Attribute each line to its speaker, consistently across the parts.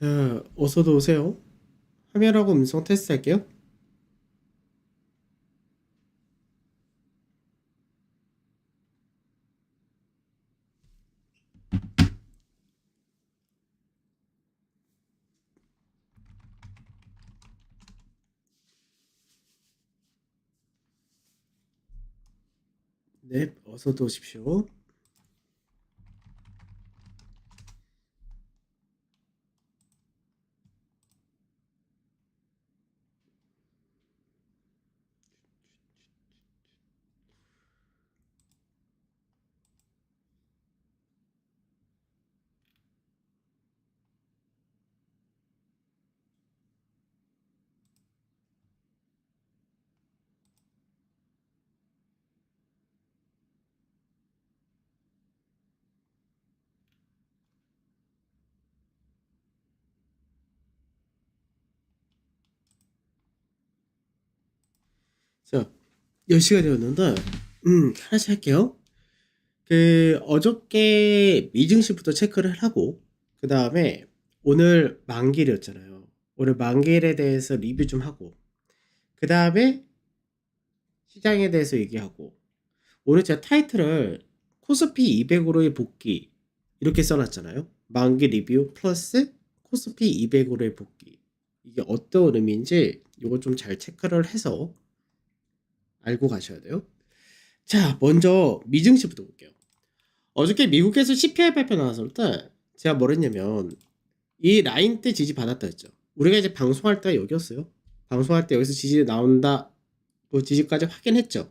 Speaker 1: 자, 어서도 오세요. 화면하고 음성 테스트 할게요. 네, 어서도 오십시오. 자, 10시가 되었는데, 하나씩 할게요. 어저께 미증시부터 체크를 하고, 그 다음에 오늘 만기일이었잖아요. 오늘 만기일에 대해서 리뷰 좀 하고, 그 다음에 시장에 대해서 얘기하고, 오늘 제가 타이틀을 코스피 200으로의 복귀, 이렇게 써놨잖아요. 만기 리뷰 플러스 코스피 200으로의 복귀. 이게 어떤 의미인지 이거 좀 잘 체크를 해서 알고 가셔야 돼요. 자, 먼저 미증시부터 볼게요. 어저께 미국에서 CPI 발표 나왔을 때 제가 뭘 했냐면 이 라인 때 지지 받았다 했죠. 우리가 이제 방송할 때가 여기였어요. 방송할 때 여기서 지지 나온다, 그 지지까지 확인했죠.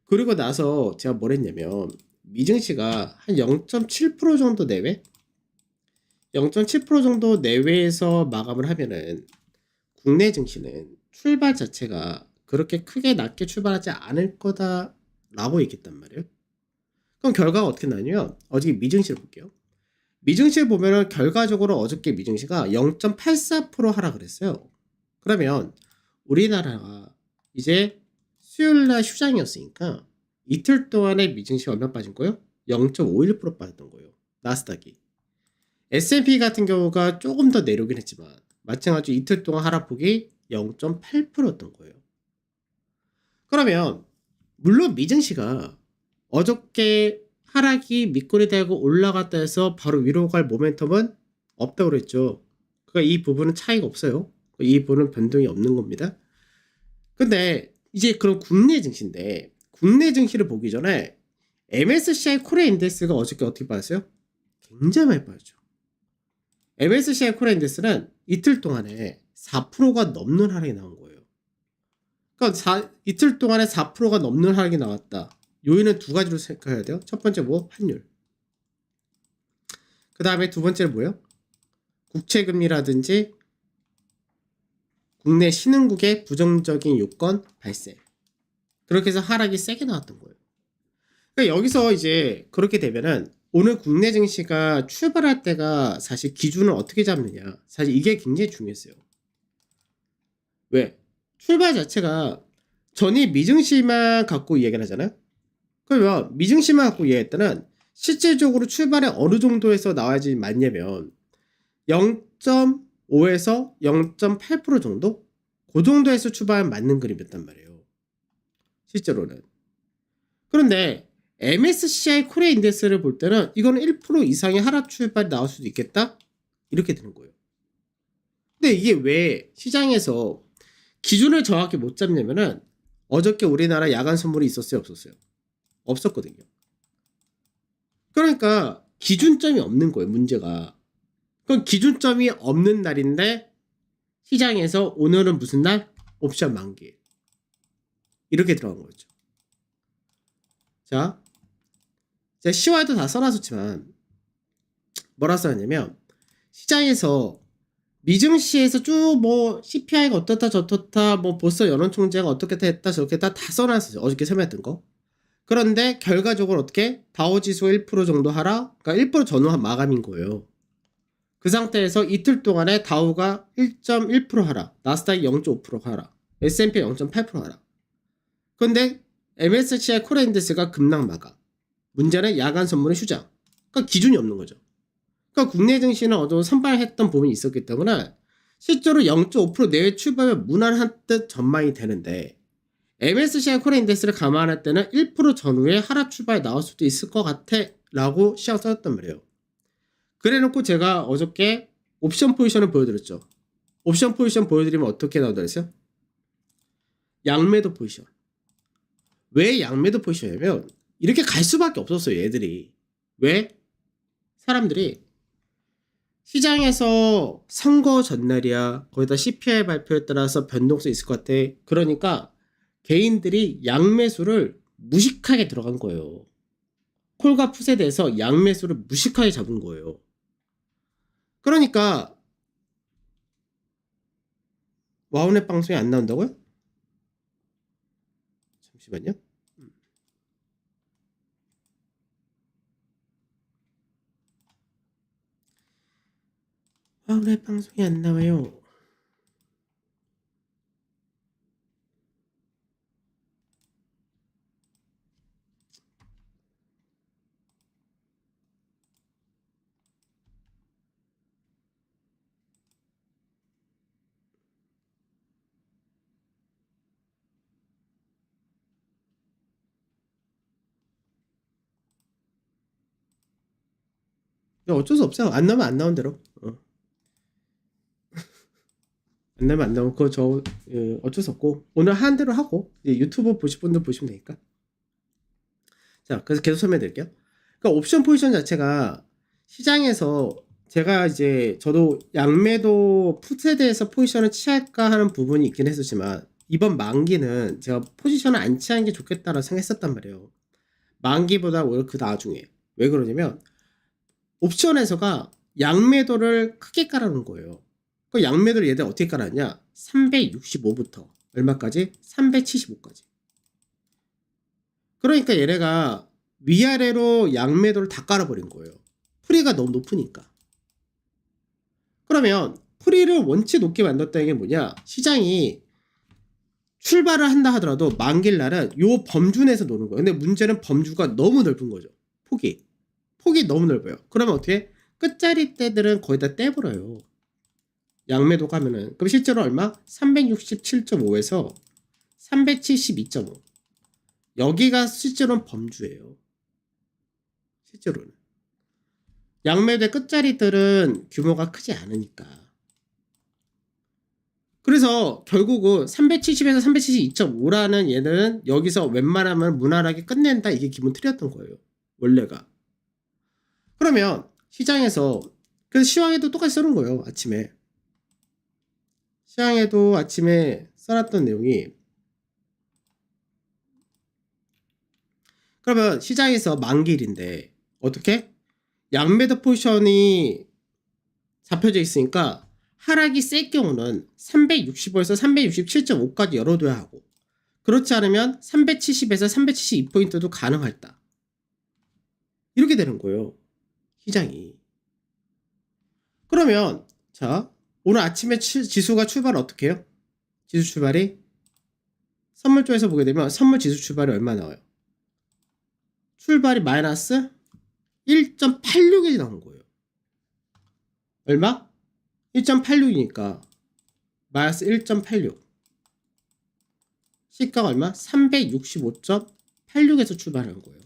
Speaker 1: 그리고 나서 제가 뭘 했냐면 미증시가 한 0.7% 정도 내외? 0.7% 정도 내외에서 마감을 하면은 국내 증시는 출발 자체가 그렇게 크게 낮게 출발하지 않을 거다라고 얘기했단 말이에요. 그럼 결과가 어떻게 나냐면 어저께 미증시를 볼게요. 미증시를 보면은 결과적으로 어저께 미증시가 0.84% 하락을 했어요. 그러면 우리나라가 이제 수요일날 휴장이었으니까 이틀 동안에 미증시가 얼마 빠진 거예요? 0.51% 빠졌던 거예요. 나스닥이. S&P 같은 경우가 조금 더 내려오긴 했지만 마찬가지로 이틀 동안 하락폭이 0.8%였던 거예요. 그러면 물론 미증시가 어저께 하락이 밑꼬리 대고 올라갔다 해서 바로 위로 갈 모멘텀은 없다고 그랬죠. 그러니까 이 부분은 차이가 없어요. 이 부분은 변동이 없는 겁니다. 근데 이제 그럼 국내 증시인데 국내 증시를 보기 전에 MSCI 코리아 인덱스가 어저께 어떻게 빠졌어요? 굉장히 많이 빠졌죠. MSCI 코리아 인덱스는 이틀 동안에 4%가 넘는 하락이 나온 거예요. 그러니까 이틀 동안에 4%가 넘는 하락이 나왔다. 요인은 두 가지로 생각해야 돼요. 첫 번째 뭐? 환율. 그 다음에 두 번째는 뭐예요? 국채금리라든지 국내 신흥국의 부정적인 요건 발생. 그렇게 해서 하락이 세게 나왔던 거예요. 그러니까 여기서 이제 그렇게 되면은 오늘 국내 증시가 출발할 때가 사실 기준을 어떻게 잡느냐. 사실 이게 굉장히 중요했어요. 왜? 출발 자체가 전이 미증시만 갖고 이야기를 하잖아요. 그러면 미증시만 갖고 이야기할 때는 실질적으로 출발에 어느 정도에서 나와야지 맞냐면 0.5에서 0.8% 정도? 그 정도에서 출발하면 맞는 그림이었단 말이에요. 실제로는. 그런데 MSCI 코리아 인덱스를 볼 때는 이거는 1% 이상의 하락 출발이 나올 수도 있겠다? 이렇게 되는 거예요. 근데 이게 왜 시장에서 기준을 정확히 못 잡냐면은 어저께 우리나라 야간 선물이 있었어요, 없었어요? 없었거든요. 그러니까 기준점이 없는 거예요, 문제가. 그럼 기준점이 없는 날인데 시장에서 오늘은 무슨 날? 옵션 만기. 이렇게 들어간 거죠. 자, 제가 시와도 다 써놨었지만 뭐라 써놨냐면 시장에서 미증시에서 쭉 뭐 CPI가 어떻다 저렇다 뭐 벌써 연원총재가 어떻게 했다 저렇게 했다 다 써놨어요. 어저께 설명했던 거. 그런데 결과적으로 어떻게? 다우지수 1% 정도 하락, 그러니까 1% 전후 마감인 거예요. 그 상태에서 이틀 동안에 다우가 1.1% 하락, 나스닥이 0.5% 하락, S&P 0.8% 하락. 그런데 MSCI 코리아 인덱스가 급락 마감. 문제는 야간 선물의 휴장. 그러니까 기준이 없는 거죠. 그러니까 국내 증시는 어느 정도 선발했던 부분이 있었기 때문에 실제로 0.5% 내외 출발은 무난한 듯 전망이 되는데 MSCI 코리아 인덱스를 감안할 때는 1% 전후에 하락 출발이 나올 수도 있을 것 같아 라고 시황 써줬단 말이에요. 그래놓고 제가 어저께 옵션 포지션을 보여드렸죠. 옵션 포지션 보여드리면 어떻게 나온다 그랬어요? 양매도 포지션. 왜 양매도 포지션이냐면 이렇게 갈 수밖에 없었어요. 얘들이. 왜? 사람들이 시장에서 선거 전날이야. 거기다 CPI 발표에 따라서 변동성이 있을 것 같아. 그러니까 개인들이 양매수를 무식하게 들어간 거예요. 콜과 풋에 대해서 양매수를 무식하게 잡은 거예요. 그러니까 와우넷 방송이 안 나온다고요? 잠시만요. 와우넷 방송이 안 나와요. 어쩔 수 없어요. 안 나오면 안 나온 대로. 안 나오면 안 나오고 그거 어쩔 수 없고 오늘 한 대로 하고 이제 유튜브 보실 분들 보시면 되니까. 자, 그래서 계속 설명해 드릴게요. 그러니까 옵션 포지션 자체가 시장에서 제가 이제 저도 양매도 풋에 대해서 포지션을 취할까 하는 부분이 있긴 했었지만 이번 만기는 제가 포지션을 안 취하는 게 좋겠다라고 생각했었단 말이에요. 만기보다 오히려 그 나중에. 왜 그러냐면 옵션에서가 양매도를 크게 깔아놓은 거예요. 그 양매도를 얘들 어떻게 깔았냐? 365부터 얼마까지? 375까지. 그러니까 얘네가 위아래로 양매도를 다 깔아버린 거예요. 프리가 너무 높으니까. 그러면 프리를 원체 높게 만들었다는 게 뭐냐? 시장이 출발을 한다 하더라도 만길날은 요 범주 내에서 노는 거예요. 근데 문제는 범주가 너무 넓은 거죠. 폭이 너무 넓어요. 그러면 어떻게? 끝자리 때들은 거의 다 떼버려요. 양매도 가면은. 그럼 실제로 얼마? 367.5에서 372.5. 여기가 실제로는 범주예요. 실제로는. 양매도의 끝자리들은 규모가 크지 않으니까. 그래서 결국은 370에서 372.5라는 얘는 여기서 웬만하면 무난하게 끝낸다. 이게 기본 틀이었던 거예요. 원래가. 그러면 시장에서 그래서 시황에도 똑같이 써놓은 거예요. 아침에. 시황에도 아침에 써놨던 내용이 그러면 시장에서 만길인데 어떻게? 양매도 포지션이 잡혀져 있으니까 하락이 셀 경우는 365에서 367.5까지 열어둬야 하고 그렇지 않으면 370에서 372포인트도 가능하다. 이렇게 되는 거예요. 시장이. 그러면 자 오늘 아침에 지수가 출발 어떻게 해요? 지수 출발이 선물 쪽에서 보게 되면 선물 지수 출발이 얼마 나와요? 출발이 마이너스 1.86이 나온 거예요. 얼마? 1.86이니까 마이너스 1.86 시가가 얼마? 365.86에서 출발한 거예요.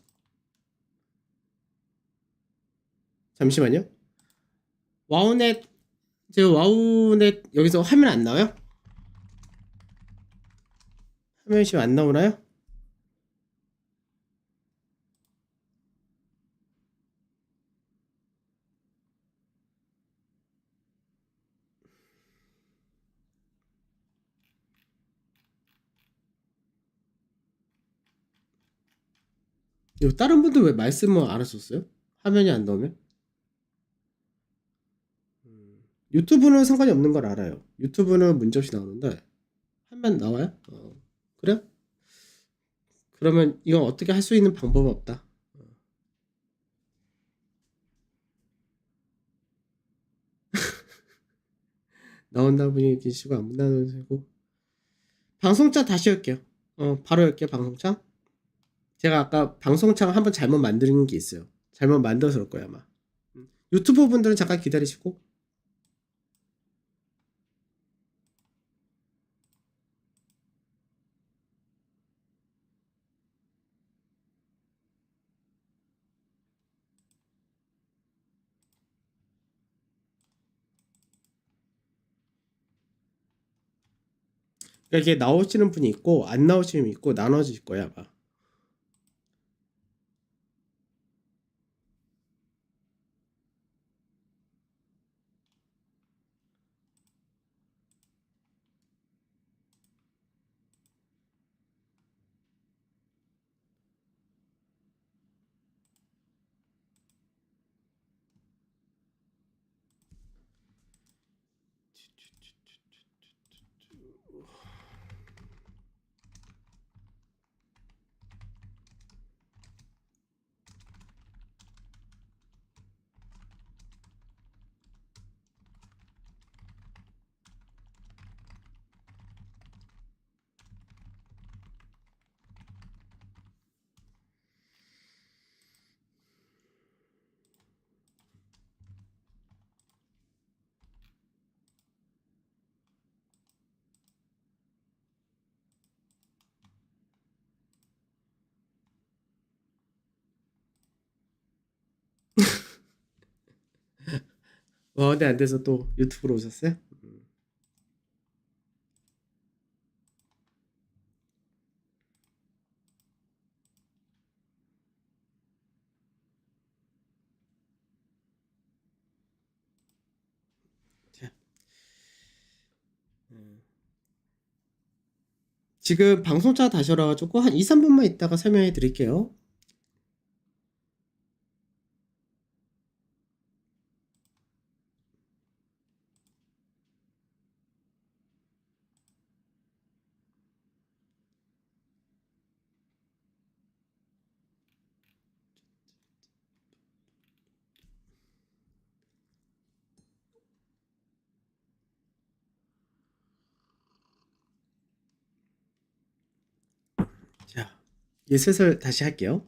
Speaker 1: 잠시만요. 와우넷 여기서 화면 안 나와요? 화면이 지금 안 나오나요? 다른 분들 왜 말씀을 안 하셨어요? 화면이 안 나오면? 유튜브는 상관이 없는 걸 알아요. 유튜브는 문제없이 나오는데 화면 나와요? 그래? 그러면 이건 어떻게 할 수 있는 방법은 없다. 나온다 분이 계시고 안 나오는 되고 방송창 다시 할게요. 바로 할게요. 방송창. 제가 아까 방송창 한번 잘못 만드는 게 있어요. 잘못 만들어서 그럴 거야 아마. 유튜브 분들은 잠깐 기다리시고. 이게 나오시는 분이 있고 안 나오시는 분이 있고 나눠질 거야 아마. 근데 안 돼서 또 유튜브로 오셨어요? 자, 지금 방송자 다시 올라가지고 한 2, 3분만 있다가 설명해 드릴게요. 자, 이제 슬슬 다시 할게요.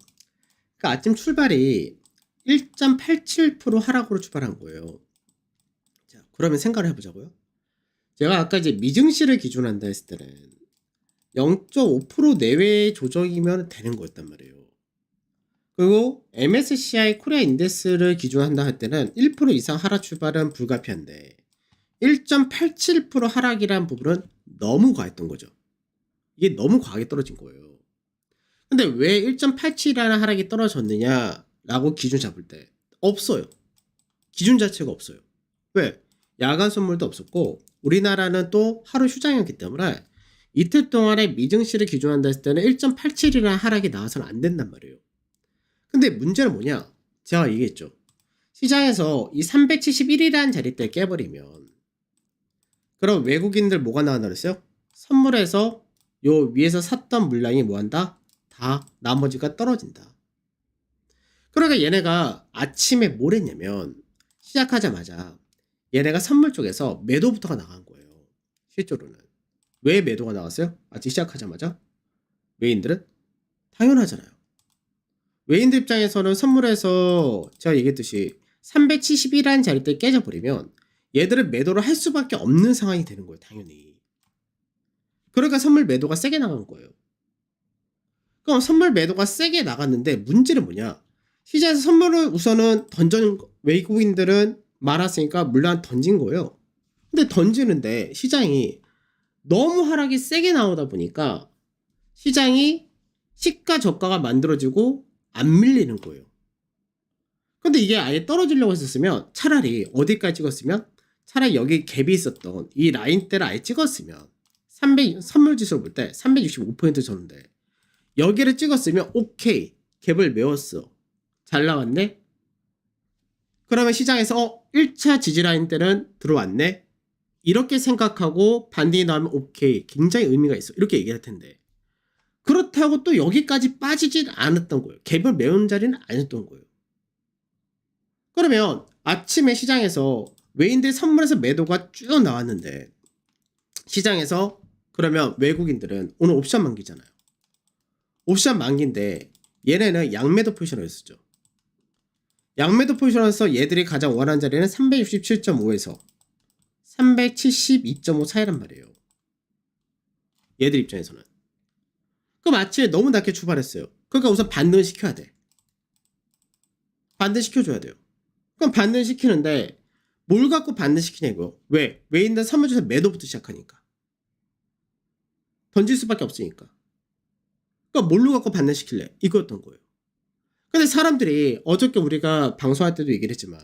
Speaker 1: 그러니까 아침 출발이 1.87% 하락으로 출발한 거예요. 자, 그러면 생각을 해보자고요. 제가 아까 이제 미증시를 기준으로 한다 했을 때는 0.5% 내외의 조정이면 되는 거였단 말이에요. 그리고 MSCI 코리아 인덱스를 기준으로 한다 할 때는 1% 이상 하락 출발은 불가피한데 1.87% 하락이라는 부분은 너무 과했던 거죠. 이게 너무 과하게 떨어진 거예요. 근데 왜 1.87이라는 하락이 떨어졌느냐라고 기준 잡을 때 없어요. 기준 자체가 없어요. 왜? 야간 선물도 없었고 우리나라는 또 하루 휴장이었기 때문에 이틀 동안의 미증시를 기준한다 했을 때는 1.87이라는 하락이 나와서는 안 된단 말이에요. 근데 문제는 뭐냐? 제가 얘기했죠. 시장에서 이 371이라는 자리대 깨버리면 그럼 외국인들 뭐가 나온다 그랬어요? 선물에서 요 위에서 샀던 물량이 뭐한다? 다 나머지가 떨어진다. 그러니까 얘네가 아침에 뭘 했냐면 시작하자마자 얘네가 선물 쪽에서 매도부터가 나간 거예요. 실제로는. 왜 매도가 나왔어요? 아침 시작하자마자? 외인들은? 당연하잖아요. 외인들 입장에서는 선물에서 제가 얘기했듯이 371이라는 자리대 깨져버리면 얘들은 매도를 할 수밖에 없는 상황이 되는 거예요. 당연히. 그러니까 선물 매도가 세게 나간 거예요. 그럼 선물 매도가 세게 나갔는데 문제는 뭐냐? 시장에서 선물을 우선은 던전 외국인들은 많았으니까 물론 던진 거예요. 근데 던지는데 시장이 너무 하락이 세게 나오다 보니까 시장이 시가 저가가 만들어지고 안 밀리는 거예요. 근데 이게 아예 떨어지려고 했었으면 차라리 어디까지 찍었으면 차라리 여기 갭이 있었던 이 라인대를 아예 찍었으면 300 선물 지수로 볼 때 365% 줬는데 여기를 찍었으면 오케이 갭을 메웠어 잘 나왔네. 그러면 시장에서 1차 지지 라인 때는 들어왔네 이렇게 생각하고 반등이 나오면 오케이 굉장히 의미가 있어 이렇게 얘기할 텐데 그렇다고 또 여기까지 빠지진 않았던 거예요. 갭을 메운 자리는 아니었던 거예요. 그러면 아침에 시장에서 외인들 선물에서 매도가 쭉 나왔는데 시장에서 그러면 외국인들은 오늘 옵션 만기잖아요. 옵션 만기인데 얘네는 양매도 포지션을 했었죠. 양매도 포지션에서 얘들이 가장 원하는 자리는 367.5에서 372.5 사이란 말이에요. 얘들 입장에서는. 그럼 아침에 너무 낮게 출발했어요. 그러니까 우선 반등을 시켜야 돼. 반등시켜줘야 돼요. 그럼 반등시키는데 뭘 갖고 반등시키냐고요. 왜? 외인들 선물주에서 매도부터 시작하니까. 던질 수밖에 없으니까. 그러니까 뭘로 갖고 반등시킬래? 이거였던 거예요. 근데 사람들이 어저께 우리가 방송할 때도 얘기를 했지만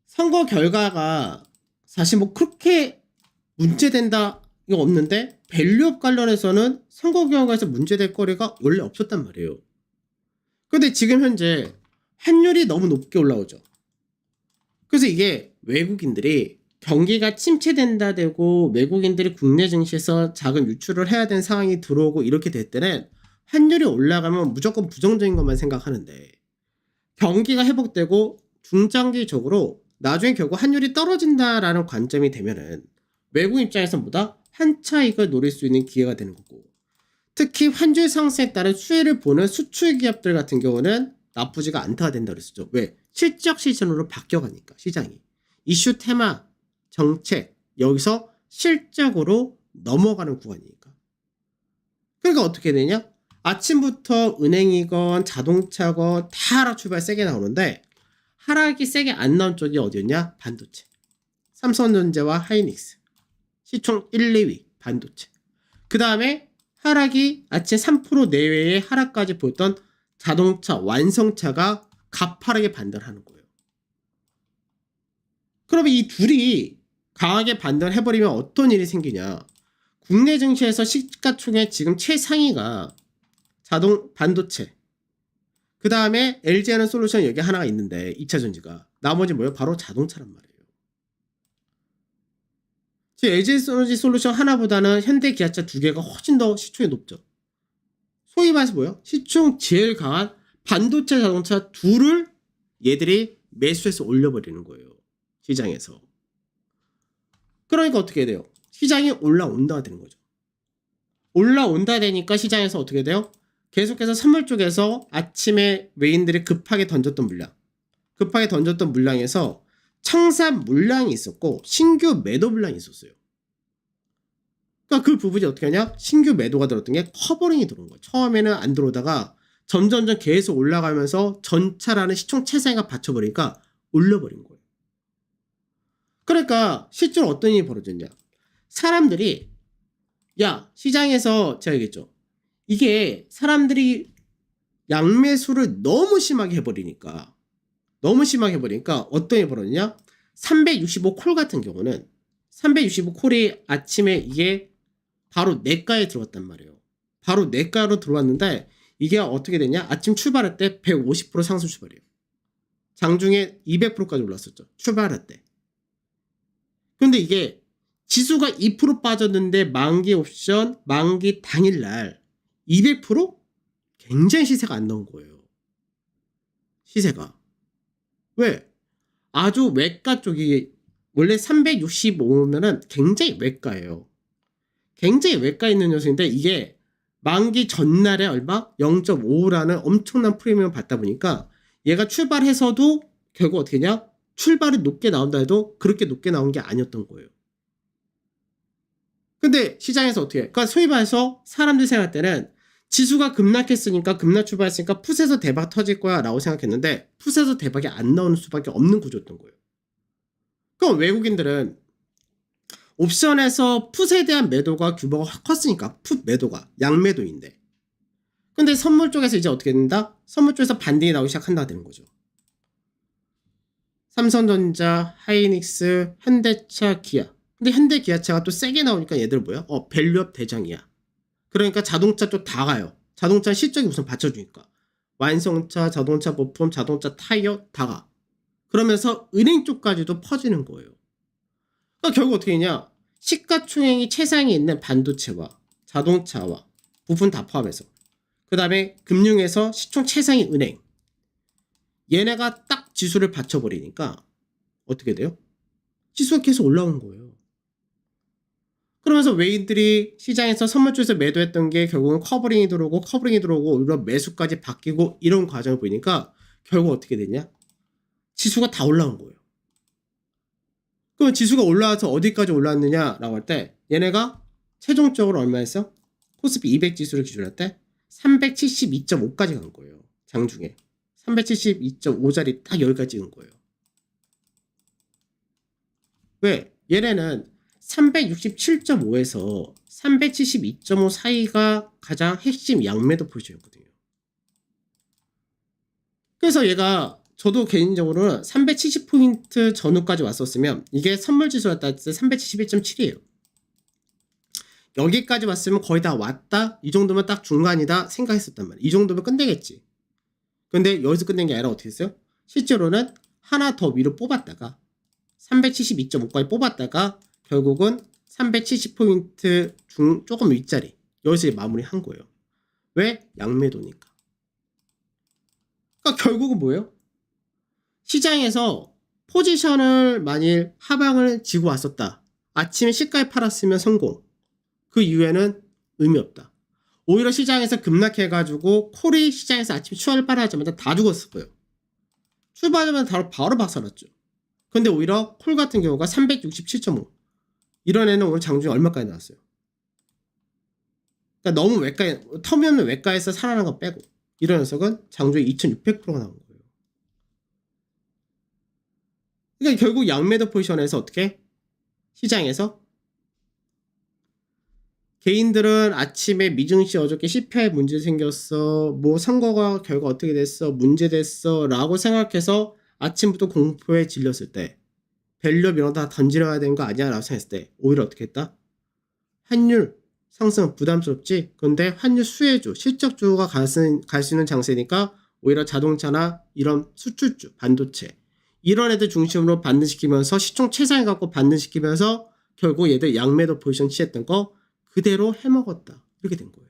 Speaker 1: 선거 결과가 사실 뭐 그렇게 문제된다 이거 없는데 밸류업 관련해서는 선거 결과에서 문제될 거리가 원래 없었단 말이에요. 근데 지금 현재 환율이 너무 높게 올라오죠. 그래서 이게 외국인들이 경기가 침체된다 되고 외국인들이 국내 증시에서 자금 유출을 해야 되는 상황이 들어오고 이렇게 될 때는 환율이 올라가면 무조건 부정적인 것만 생각하는데 경기가 회복되고 중장기적으로 나중에 결국 환율이 떨어진다라는 관점이 되면은 외국 입장에서 보다 환차익을 노릴 수 있는 기회가 되는 거고 특히 환율 상승에 따른 수혜를 보는 수출 기업들 같은 경우는 나쁘지가 않다가 된다 그랬었죠. 왜? 실적 시즌으로 바뀌어가니까 시장이. 이슈 테마, 정책 여기서 실적으로 넘어가는 구간이니까. 그러니까 어떻게 되냐? 아침부터 은행이건 자동차건 다 하락 출발 세게 나오는데 하락이 세게 안 나온 쪽이 어디였냐? 반도체. 삼성전자와 하이닉스. 시총 1, 2위 반도체. 그 다음에 하락이 아침 3% 내외의 하락까지 보였던 자동차, 완성차가 가파르게 반등하는 거예요. 그러면 이 둘이 강하게 반등을 해버리면 어떤 일이 생기냐? 국내 증시에서 시가총액 지금 최상위가 반도체. 그 다음에 LG에는 솔루션 여기 하나가 있는데 2차 전지가. 나머지 뭐예요? 바로 자동차란 말이에요. 지금 LG 솔루션 하나보다는 현대 기아차 두 개가 훨씬 더 시총이 높죠. 소위 말해서 뭐예요? 시총 제일 강한 반도체 자동차 둘을 얘들이 매수해서 올려버리는 거예요. 시장에서. 그러니까 어떻게 돼요? 시장이 올라온다가 되는 거죠. 올라온다 되니까 시장에서 어떻게 돼요? 계속해서 선물 쪽에서 아침에 외인들이 급하게 던졌던 물량에서 청산 물량이 있었고 신규 매도 물량이 있었어요. 그러니까 그 부분이 어떻게 하냐? 신규 매도가 들었던 게 커버링이 들어온 거예요. 처음에는 안 들어오다가 점점점 계속 올라가면서 전차라는 시총 최상위가 받쳐버리니까 올려버린 거예요. 그러니까 실제로 어떤 일이 벌어졌냐? 사람들이 시장에서 제가 얘기했죠. 이게 사람들이 양매수를 너무 심하게 해버리니까 어떤 일이 벌어졌냐? 365콜 같은 경우는 365콜이 아침에 이게 바로 내가에 들어왔단 말이에요. 바로 내가로 들어왔는데 이게 어떻게 됐냐? 아침 출발할 때 150% 상승 출발이에요. 장중에 200%까지 올랐었죠. 출발할 때. 근데 이게 지수가 2% 빠졌는데 만기 옵션 만기 당일날 200% 굉장히 시세가 안 나온 거예요. 시세가. 왜? 아주 외가 쪽이 원래 365면은 굉장히 외가예요. 굉장히 외가 있는 녀석인데 이게 만기 전날에 얼마? 0.5라는 엄청난 프리미엄을 받다 보니까 얘가 출발해서도 결국 어떻게 냐? 출발이 높게 나온다 해도 그렇게 높게 나온 게 아니었던 거예요. 근데 시장에서 어떻게 해? 그러니까 소위 말해서 사람들이 생각할 때는 지수가 급락했으니까 급락 출발했으니까 풋에서 대박 터질 거야 라고 생각했는데 풋에서 대박이 안 나오는 수밖에 없는 구조였던 거예요. 그럼 외국인들은 옵션에서 풋에 대한 매도가 규모가 확 컸으니까 풋 매도가 양매도인데 근데 선물 쪽에서 이제 어떻게 된다? 선물 쪽에서 반등이 나오기 시작한다가 되는 거죠. 삼성전자, 하이닉스, 현대차, 기아. 근데 현대 기아차가 또 세게 나오니까 얘들 뭐야? 밸류업 대장이야. 그러니까 자동차 쪽 다 가요. 자동차 실적이 우선 받쳐주니까. 완성차, 자동차 부품, 자동차 타이어 다 가. 그러면서 은행 쪽까지도 퍼지는 거예요. 그러니까 결국 어떻게 되냐? 시가총액이 최상위 있는 반도체와 자동차와 부품 다 포함해서 그 다음에 금융에서 시총 최상위 은행 얘네가 딱 지수를 받쳐버리니까 어떻게 돼요? 지수가 계속 올라오는 거예요. 그러면서 외인들이 시장에서 선물 쪽에서 매도했던 게 결국은 커버링이 들어오고 오히려 매수까지 바뀌고 이런 과정을 보이니까 결국 어떻게 됐냐? 지수가 다 올라온 거예요. 그럼 지수가 올라와서 어디까지 올라왔느냐라고 할 때 얘네가 최종적으로 얼마였어? 코스피 200 지수를 기준으로 할 때 372.5까지 간 거예요. 장중에 372.5짜리 딱 여기까지 찍은 거예요. 왜? 얘네는 367.5에서 372.5 사이가 가장 핵심 양매도 포지션이었거든요. 그래서 얘가 저도 개인적으로는 370포인트 전후까지 왔었으면 이게 선물지수였다 했을 때 371.7이에요. 여기까지 왔으면 거의 다 왔다? 이 정도면 딱 중간이다 생각했었단 말이에요. 이 정도면 끝내겠지. 근데 여기서 끝낸 게 아니라 어떻게 했어요? 실제로는 하나 더 위로 뽑았다가 372.5까지 뽑았다가 결국은 370포인트 중 조금 윗자리 여기서 마무리한 거예요. 왜? 양매도니까. 그러니까 결국은 뭐예요? 시장에서 포지션을 만일 하방을 지고 왔었다. 아침에 시가에 팔았으면 성공. 그 이후에는 의미 없다. 오히려 시장에서 급락해가지고 콜이 시장에서 아침 추월을 빨아하자마자 다 죽었을 거예요. 출발하자마자 바로 박살났죠. 근데 오히려 콜 같은 경우가 367.5 이런 애는 오늘 장중에 얼마까지 나왔어요? 그러니까 너무 외과에 터미없는 외과에서 살아난 거 빼고 이런 녀석은 장중에 2600%가 나온 거예요. 그러니까 결국 양매도 포지션에서 어떻게? 시장에서 개인들은 아침에 미증시 어저께 CPI 문제 생겼어. 뭐 선거가 결과 어떻게 됐어. 문제됐어. 라고 생각해서 아침부터 공포에 질렸을 때 밸류업 이런 거 다 던지려야 되는 거 아니야? 라고 생각했을 때 오히려 어떻게 했다? 환율 상승 부담스럽지? 근데 환율 수혜주, 실적주가 갈 수 있는 장세니까 오히려 자동차나 이런 수출주, 반도체 이런 애들 중심으로 반등시키면서 시총 최상위 갖고 반등시키면서 결국 얘들 양매도 포지션 취했던 거 그대로 해먹었다. 이렇게 된 거예요.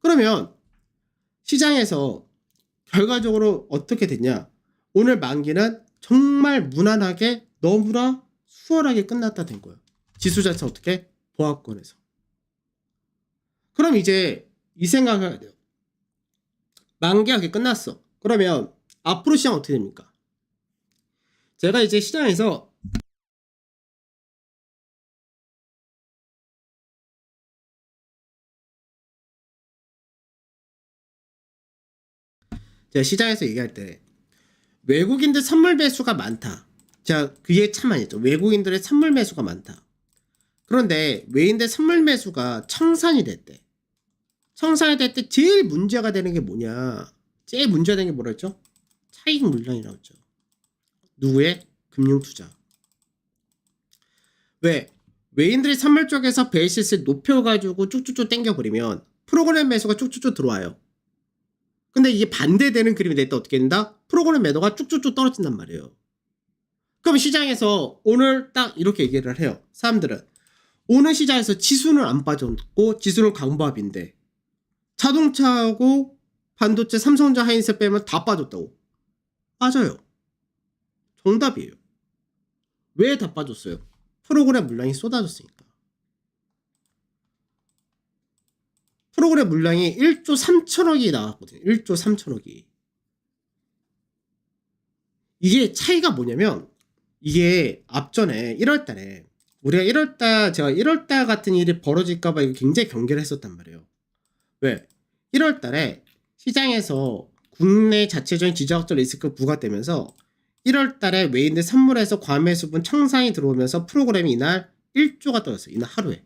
Speaker 1: 그러면 시장에서 결과적으로 어떻게 됐냐? 오늘 만기는 정말 무난하게 너무나 수월하게 끝났다 된 거예요. 지수 자체 어떻게? 보합권에서. 그럼 이제 이 생각을 해야 돼요. 만기가 그렇게 끝났어. 그러면 앞으로 시장 어떻게 됩니까? 제가 이제 시장에서 제가 시장에서 얘기할 때 외국인들 선물 매수가 많다. 자, 그게 참 많았죠. 외국인들의 선물 매수가 많다. 그런데 외인들 선물 매수가 청산이 됐대. 청산이 될 때 제일 문제가 되는 게 뭐냐? 제일 문제가 되는 게 뭐라 했죠? 차익 물량이라고 했죠. 누구의? 금융투자. 왜? 외인들이 선물 쪽에서 베이시스를 높여가지고 쭉쭉쭉 땡겨버리면 프로그램 매수가 쭉쭉쭉 들어와요. 근데 이게 반대되는 그림이 될 때 어떻게 된다? 프로그램 매도가 쭉쭉쭉 떨어진단 말이에요. 그럼 시장에서 오늘 딱 이렇게 얘기를 해요. 사람들은 오늘 시장에서 지수는 안 빠졌고 지수는 강보합인데 자동차하고 반도체 삼성전자 하이닉스 빼면 다 빠졌다고. 빠져요. 정답이에요. 왜 다 빠졌어요? 프로그램 물량이 쏟아졌으니까. 프로그램 물량이 1조 3천억이 나왔거든요. 1조 3천억이. 이게 차이가 뭐냐면 이게 앞전에 1월달에 우리가 1월달 제가 1월달 같은 일이 벌어질까봐 이거 굉장히 경계를 했었단 말이에요. 왜? 1월달에 시장에서 국내 자체적인 지정학적 리스크 부과되면서 1월달에 외인들 선물에서 과매수분 청산이 들어오면서 프로그램이 이날 1조가 떨어졌어요. 이날 하루에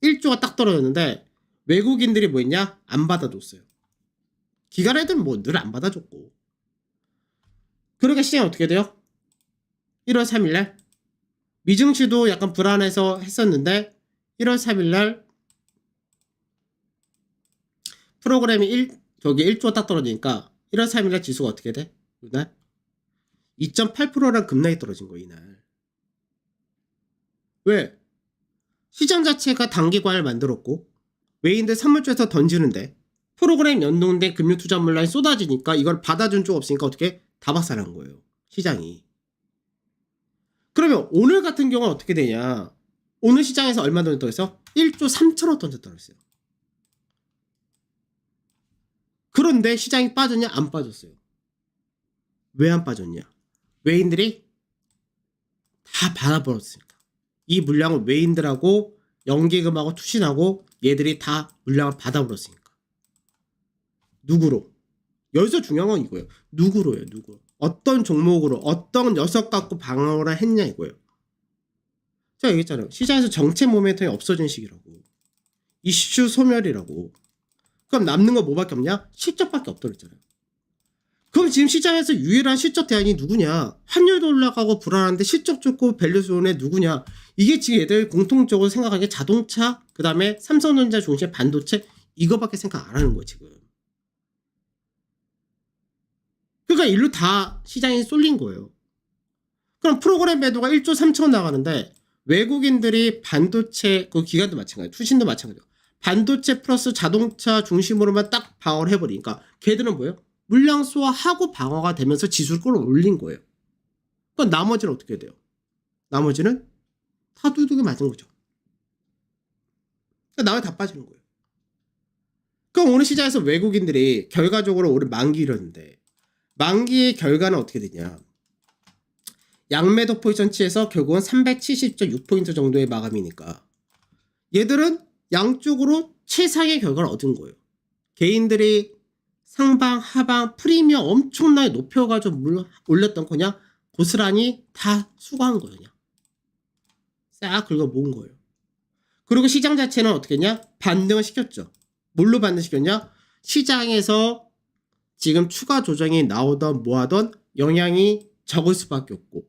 Speaker 1: 1조가 딱 떨어졌는데 외국인들이 뭐 했냐? 안 받아줬어요. 기관 애들은 뭐 늘 안 받아줬고. 그러니까 시장이 어떻게 돼요? 1월 3일날 미증시도 약간 불안해서 했었는데 1월 3일날 프로그램이 1조 딱 떨어지니까 1월 3일날 지수가 어떻게 돼? 이날 2.8%랑 급락이 떨어진 거예요. 이날. 왜? 시장 자체가 단기관을 만들었고 외인들 선물주에서 던지는데 프로그램 연동된 금융투자 물량이 쏟아지니까 이걸 받아준 쪽 없으니까 어떻게 다 박살난 거예요. 시장이. 그러면 오늘 같은 경우는 어떻게 되냐? 오늘 시장에서 얼마 던졌다고 했어? 1조 3천억 던졌다고 했어요. 그런데 시장이 빠졌냐? 안 빠졌어요. 왜 안 빠졌냐? 외인들이 다 받아버렸으니까. 이 물량을 외인들하고 연기금하고 투신하고 얘들이 다 물량을 받아버렸으니까. 누구로? 여기서 중요한 건 이거예요. 누구로요? 누구? 어떤 종목으로 어떤 녀석 갖고 방어를 했냐 이거예요. 제가 얘기했잖아요. 시장에서 정체 모멘텀이 없어진 시기라고. 이슈 소멸이라고. 그럼 남는 거 뭐밖에 없냐? 실적밖에 없다고 했잖아요. 그럼 지금 시장에서 유일한 실적 대안이 누구냐? 환율도 올라가고 불안한데 실적 좋고 밸류 좋은 애 누구냐? 이게 지금 얘들 공통적으로 생각하는 게 자동차, 그 다음에 삼성전자 중심의 반도체 이거밖에 생각 안 하는 거예요 지금. 그러니까 일로 다 시장이 쏠린 거예요. 그럼 프로그램 매도가 1조 3천 나가는데 외국인들이 반도체, 그 기간도 마찬가지예요. 투신도 마찬가지예요. 반도체 플러스 자동차 중심으로만 딱 방어를 해버리니까 걔들은 뭐예요? 물량 소화하고 방어가 되면서 지수를 끌어올린 거예요. 그럼 나머지는 어떻게 돼요? 나머지는 다 두둑이 맞은 거죠. 그러니까 나머지 다 빠지는 거예요. 그럼 오늘 시장에서 외국인들이 결과적으로 올해 만기였는데 만기의 결과는 어떻게 되냐? 양매도 포지션치에서 결국은 370.6포인트 정도의 마감이니까 얘들은 양쪽으로 최상의 결과를 얻은 거예요. 개인들이 상방, 하방, 프리미엄 엄청나게 높여가지고 올렸던 거냐? 고스란히 다 수거한 거냐? 싹 긁어 모은 거예요. 그리고 시장 자체는 어떻게 했냐? 반등을 시켰죠. 뭘로 반등시켰냐? 시장에서 지금 추가 조정이 나오던 뭐하던 영향이 적을 수밖에 없고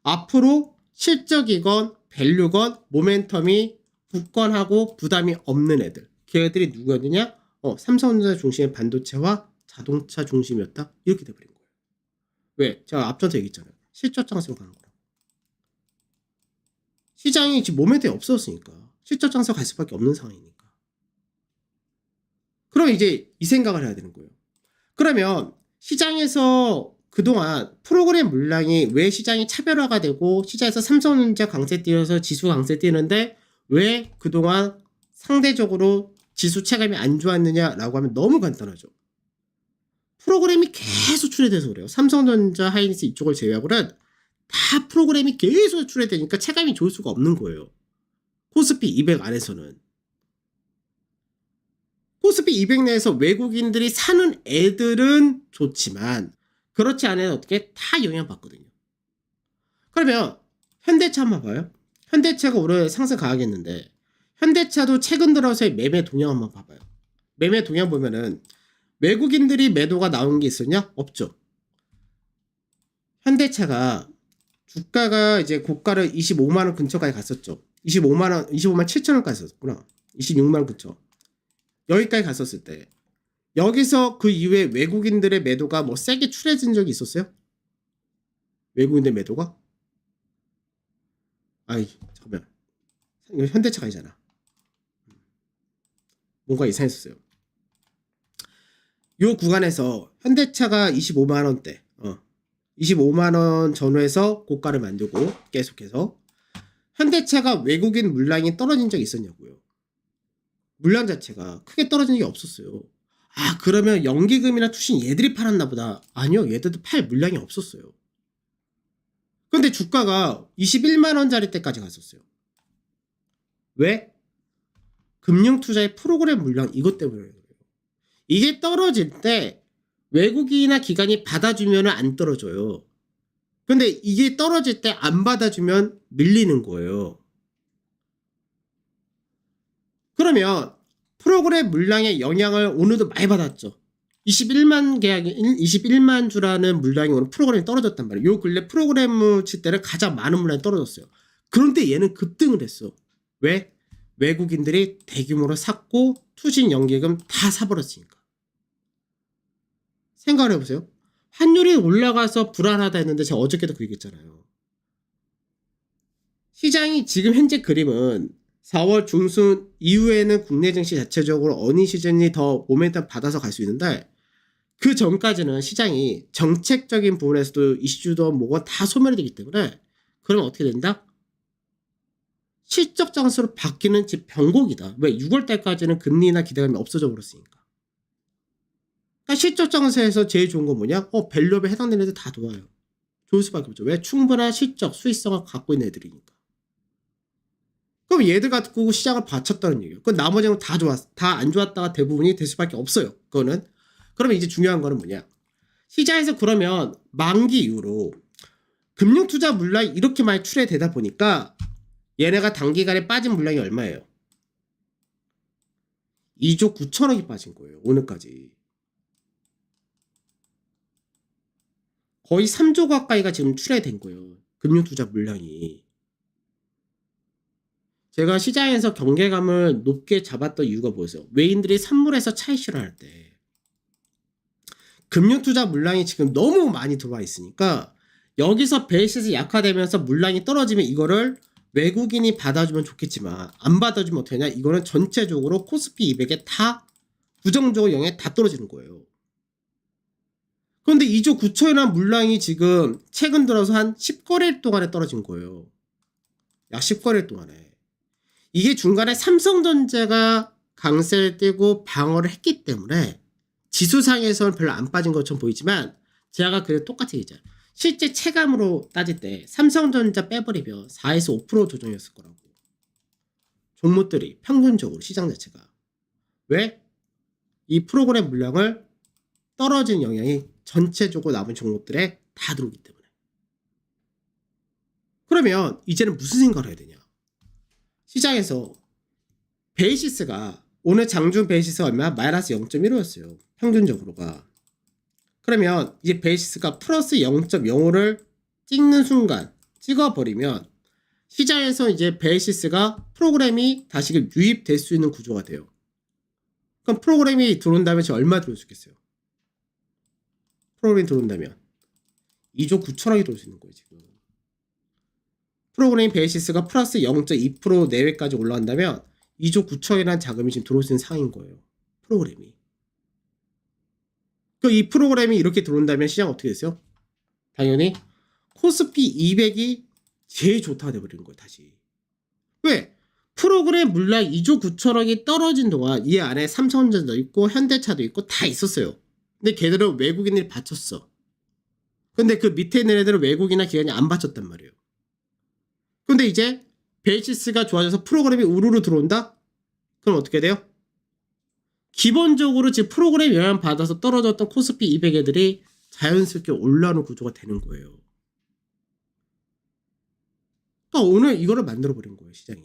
Speaker 1: 앞으로 실적이건 밸류건 모멘텀이 굳건하고 부담이 없는 애들 걔들이 누구였느냐? 삼성전자 중심의 반도체와 자동차 중심이었다? 이렇게 돼버린 거예요. 왜? 제가 앞전서 얘기했잖아요. 실적 장세로 가는 거라고. 시장이 지금 모멘텀이 없었으니까 실적 장세로 갈 수밖에 없는 상황이니까. 그럼 이제 이 생각을 해야 되는 거예요. 그러면 시장에서 그동안 프로그램 물량이 왜 시장이 차별화가 되고 시장에서 삼성전자 강세 띄어서 지수 강세 띄는데 왜 그동안 상대적으로 지수 체감이 안 좋았느냐라고 하면 너무 간단하죠. 프로그램이 계속 출해돼서 그래요. 삼성전자, 하이닉스 이쪽을 제외하고는 다 프로그램이 계속 출해되니까 체감이 좋을 수가 없는 거예요. 코스피 200 안에서는. 코스피 200 내에서 외국인들이 사는 애들은 좋지만 그렇지 않은 애는 어떻게 다 영향받거든요. 그러면 현대차 한번 봐요. 현대차가 올해 상승 강하겠는데 현대차도 최근 들어서의 매매 동향 한번 봐봐요. 매매 동향 보면은 외국인들이 매도가 나온 게 있었냐? 없죠. 현대차가 주가가 이제 고가를 25만원 근처까지 갔었죠. 25만 7천원까지 갔었구나. 26만원 근처. 여기까지 갔었을 때 여기서 그 이후에 외국인들의 매도가 뭐 세게 출해진 적이 있었어요? 외국인들 매도가? 아이 잠깐만 이거 현대차가 아니잖아. 뭔가 이상했었어요. 요 구간에서 현대차가 25만원대 25만원 전후에서 고가를 만들고 계속해서 현대차가 외국인 물량이 떨어진 적이 있었냐고요. 물량 자체가 크게 떨어진 적이 없었어요. 아 그러면 연기금이나 투신 얘들이 팔았나 보다. 아니요, 얘들도 팔 물량이 없었어요. 근데 주가가 21만원짜리 때까지 갔었어요. 왜? 금융투자의 프로그램 물량 이것 때문에 그래요. 이게 떨어질 때 외국인이나 기관이 받아주면 안 떨어져요. 근데 이게 떨어질 때 안 받아주면 밀리는 거예요. 그러면 프로그램 물량의 영향을 오늘도 많이 받았죠. 21만 주라는 물량이 오늘 프로그램이 떨어졌단 말이에요. 요 근래 프로그램 칠 때는 가장 많은 물량이 떨어졌어요. 그런데 얘는 급등을 했어. 왜? 외국인들이 대규모로 샀고 투신 연기금 다 사버렸으니까. 생각을 해보세요. 환율이 올라가서 불안하다 했는데 제가 어저께도 그 얘기했잖아요. 시장이 지금 현재 그림은 4월 중순 이후에는 국내 증시 자체적으로 어느 시즌이 더 모멘텀 받아서 갈 수 있는데 그 전까지는 시장이 정책적인 부분에서도 이슈도 뭐가 다 소멸되기 때문에 그러면 어떻게 된다? 실적 장수로 바뀌는 집 변곡이다. 왜? 6월달까지는 금리나 기대감이 없어져 버렸으니까. 실적 장세에서 제일 좋은 건 뭐냐? 밸류업에 해당되는 애들 다 좋아요. 좋을 수밖에 없죠. 왜? 충분한 실적, 수익성을 갖고 있는 애들이니까. 그럼 얘들 갖고 시장을 바쳤다는 얘기예요. 그럼 나머지는 다 다 안 좋았다가 대부분이 될 수밖에 없어요. 그거는. 그러면 이제 중요한 거는 뭐냐? 시장에서 그러면 만기 이후로 금융투자 물량이 이렇게 많이 출회되다 보니까 얘네가 단기간에 빠진 물량이 얼마예요? 2조 9천억이 빠진 거예요. 오늘까지. 거의 3조 가까이가 지금 출회된 거예요. 금융투자 물량이. 제가 시장에서 경계감을 높게 잡았던 이유가 뭐였어요? 외인들이 선물에서 차익 실현할 때 금융투자 물량이 지금 너무 많이 들어와 있으니까 여기서 베이시스 약화되면서 물량이 떨어지면 이거를 외국인이 받아주면 좋겠지만 안 받아주면 어떻게 하냐? 이거는 전체적으로 코스피 200에 다 부정적으로 영향이 다 떨어지는 거예요. 그런데 2조 9천이라는 물량이 지금 최근 들어서 한 10거래일 동안에 떨어진 거예요. 약 10거래일 동안에. 이게 중간에 삼성전자가 강세를 띄고 방어를 했기 때문에 지수상에서는 별로 안 빠진 것처럼 보이지만 제가 그래도 똑같이 얘기했잖아요. 실제 체감으로 따질 때 삼성전자 빼버리면 4에서 5% 조정이었을 거라고. 종목들이 평균적으로 시장 자체가. 왜? 이 프로그램 물량을 떨어진 영향이 전체적으로 남은 종목들에 다 들어오기 때문에. 그러면 이제는 무슨 생각을 해야 되냐? 시장에서 베이시스가 오늘 장중 베이시스가 얼마야? 마이너스 0.15였어요. 평균적으로가. 그러면 이제 베이시스가 플러스 0.05를 찍는 순간 찍어버리면 시장에서 이제 베이시스가 프로그램이 다시금 유입될 수 있는 구조가 돼요. 그럼 프로그램이 들어온다면 지금 얼마 들어올 수 있겠어요? 프로그램이 들어온다면 2조 9천억이 들어올 수 있는 거예요. 지금 프로그램 베이시스가 플러스 0.2% 내외까지 올라간다면 2조 9천이라는 자금이 지금 들어올 수 있는 상황인 거예요. 프로그램이. 이 프로그램이 이렇게 들어온다면 시장 어떻게 됐어요? 당연히 코스피 200이 제일 좋다가 돼버리는 거예요. 다시. 왜? 프로그램 물량 2조 9천억이 떨어진 동안 이 안에 삼성전자도 있고 현대차도 있고 다 있었어요. 근데 걔들은 외국인들이 받쳤어. 근데 그 밑에 있는 애들은 외국이나 기관이 안 받쳤단 말이에요. 근데 이제 베이시스가 좋아져서 프로그램이 우르르 들어온다? 그럼 어떻게 돼요? 기본적으로 지금 프로그램 영향 받아서 떨어졌던 코스피 200 애들이 자연스럽게 올라오는 구조가 되는 거예요. 그러니까 오늘 이거를 만들어버린 거예요, 시장이.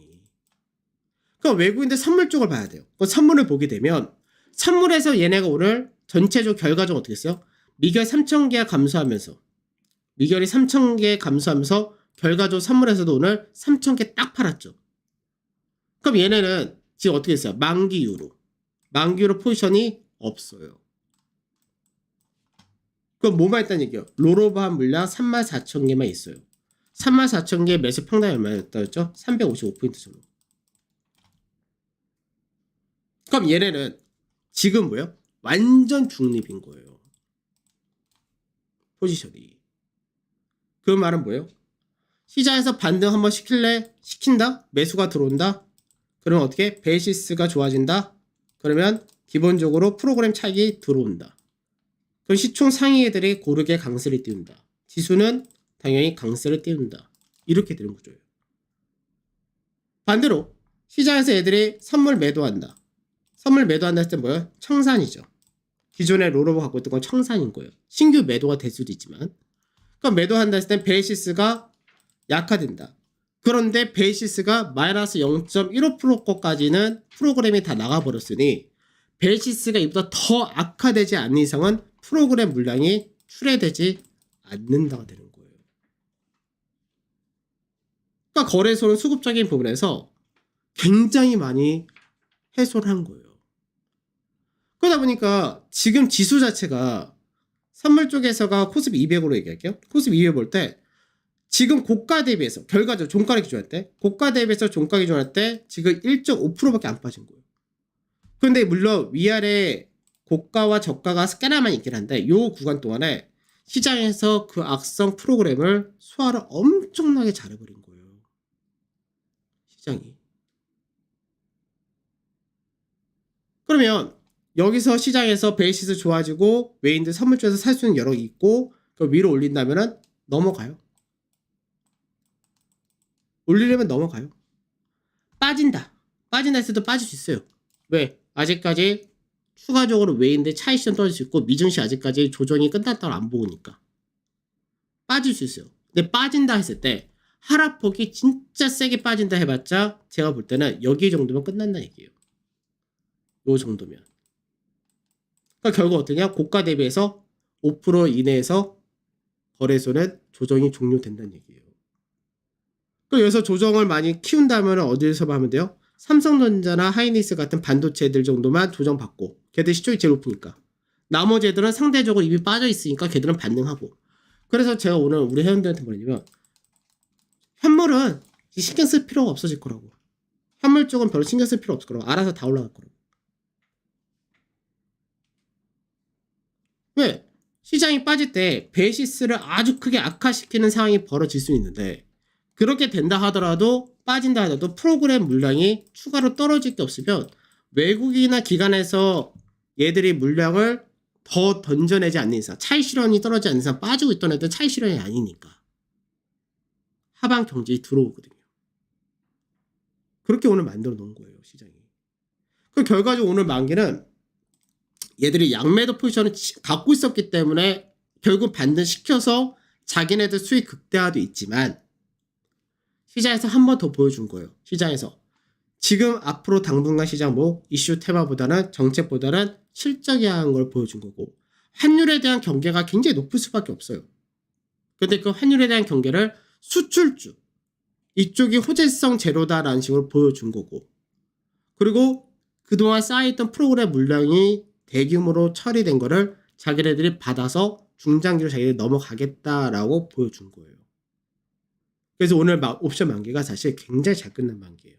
Speaker 1: 그러니까 외국인들 선물 쪽을 봐야 돼요. 그 선물을 보게 되면 선물에서 얘네가 오늘 전체적 결과적으로 어떻게 했어요? 미결 3,000개가 감소하면서 미결이 3,000개 감소하면서 결과적으로 선물에서도 오늘 3,000개 딱 팔았죠. 그럼 얘네는 지금 어떻게 했어요? 만기 이후로 포지션이 없어요. 그럼 뭐만 있다는 얘기예요? 롤오버한 물량 34,000개만 있어요. 34,000개 매수 평단이 얼마였다였죠? 355포인트 정도. 그럼 얘네는 지금 뭐예요? 완전 중립인 거예요. 포지션이. 그 말은 뭐예요? 시장에서 반등 한번 시킨다? 매수가 들어온다? 그러면 어떻게? 베이시스가 좋아진다? 그러면 기본적으로 프로그램 차익이 들어온다. 그럼 시총 상위 애들이 고르게 강세를 띄운다. 지수는 당연히 강세를 띄운다. 이렇게 되는 구조예요. 반대로 시장에서 애들이 선물 매도한다. 선물 매도한다 했을 때 뭐예요? 청산이죠. 기존에 롤오버 갖고 있던 건 청산인 거예요. 신규 매도가 될 수도 있지만. 그럼 매도한다 했을 때 베이시스가 약화된다. 그런데 베이시스가 마이너스 0.15%까지는 프로그램이 다 나가버렸으니 베이시스가 이보다 더 악화되지 않는 이상은 프로그램 물량이 출회되지 않는다가 되는 거예요. 그러니까 거래소는 수급적인 부분에서 굉장히 많이 해소를 한 거예요. 그러다 보니까 지금 지수 자체가 선물 쪽에서가 코스피 200으로 얘기할게요. 코스피 200 볼 때 지금 고가 대비해서 결과적으로 종가를 기준할 때 고가 대비해서 종가 기준할 때 지금 1.5%밖에 안 빠진 거예요. 그런데 물론 위아래 고가와 저가가 스캐너만 있긴 한데 이 구간 동안에 시장에서 그 악성 프로그램을 소화를 엄청나게 잘해버린 거예요. 시장이. 그러면 여기서 시장에서 베이시스 좋아지고 외인들 선물 쪽에서 살 수 있는 여력이 있고 그 위로 올린다면은 넘어가요. 올리려면 넘어가요. 빠진다 했을 때 빠질 수 있어요. 왜? 아직까지 추가적으로 외인들 차익 시점 떨어질 수 있고 미증시 아직까지 조정이 끝났다고 안 보니까 빠질 수 있어요. 근데 빠진다 했을 때 하락폭이 진짜 세게 빠진다 해봤자 제가 볼 때는 여기 정도면 끝난다는 얘기예요. 요 정도면. 그러니까 결국 어떠냐? 고가 대비해서 5% 이내에서 거래소는 조정이 종료된다는 얘기예요. 그럼 여기서 조정을 많이 키운다면 어디에서 하면 돼요? 삼성전자나 하이닉스 같은 반도체들 정도만 조정받고 걔들 시총이 제일 높으니까 나머지 애들은 상대적으로 입이 빠져 있으니까 걔들은 반등하고. 그래서 제가 오늘 우리 회원들한테 뭐냐면 현물은 신경 쓸 필요가 없어질 거라고. 현물 쪽은 별로 신경 쓸 필요 없을 거라고. 알아서 다 올라갈 거라고. 왜? 시장이 빠질 때 베이시스를 아주 크게 악화시키는 상황이 벌어질 수 있는데 그렇게 된다 하더라도 빠진다 하더라도 프로그램 물량이 추가로 떨어질 게 없으면 외국이나 기관에서 얘들이 물량을 더 던져내지 않는 이상 차익 실현이 떨어지지 않는 이상 빠지고 있던 애들은 차익 실현이 아니니까 하방 경제에 들어오거든요. 그렇게 오늘 만들어 놓은 거예요, 시장이. 그 결과적으로 오늘 만기는 얘들이 양매도 포지션을 갖고 있었기 때문에 결국 반등시켜서 자기네들 수익 극대화도 있지만 시장에서 한 번 더 보여준 거예요. 시장에서. 지금 앞으로 당분간 시장 뭐 이슈 테마보다는 정책보다는 실적이한 걸 보여준 거고 환율에 대한 경계가 굉장히 높을 수밖에 없어요. 근데 그 환율에 대한 경계를 수출주 이쪽이 호재성 제로다라는 식으로 보여준 거고 그리고 그동안 쌓여있던 프로그램 물량이 대규모로 처리된 거를 자기네들이 받아서 중장기로 자기들이 넘어가겠다라고 보여준 거예요. 그래서 오늘 옵션 만기가 사실 굉장히 잘 끝난 만기예요.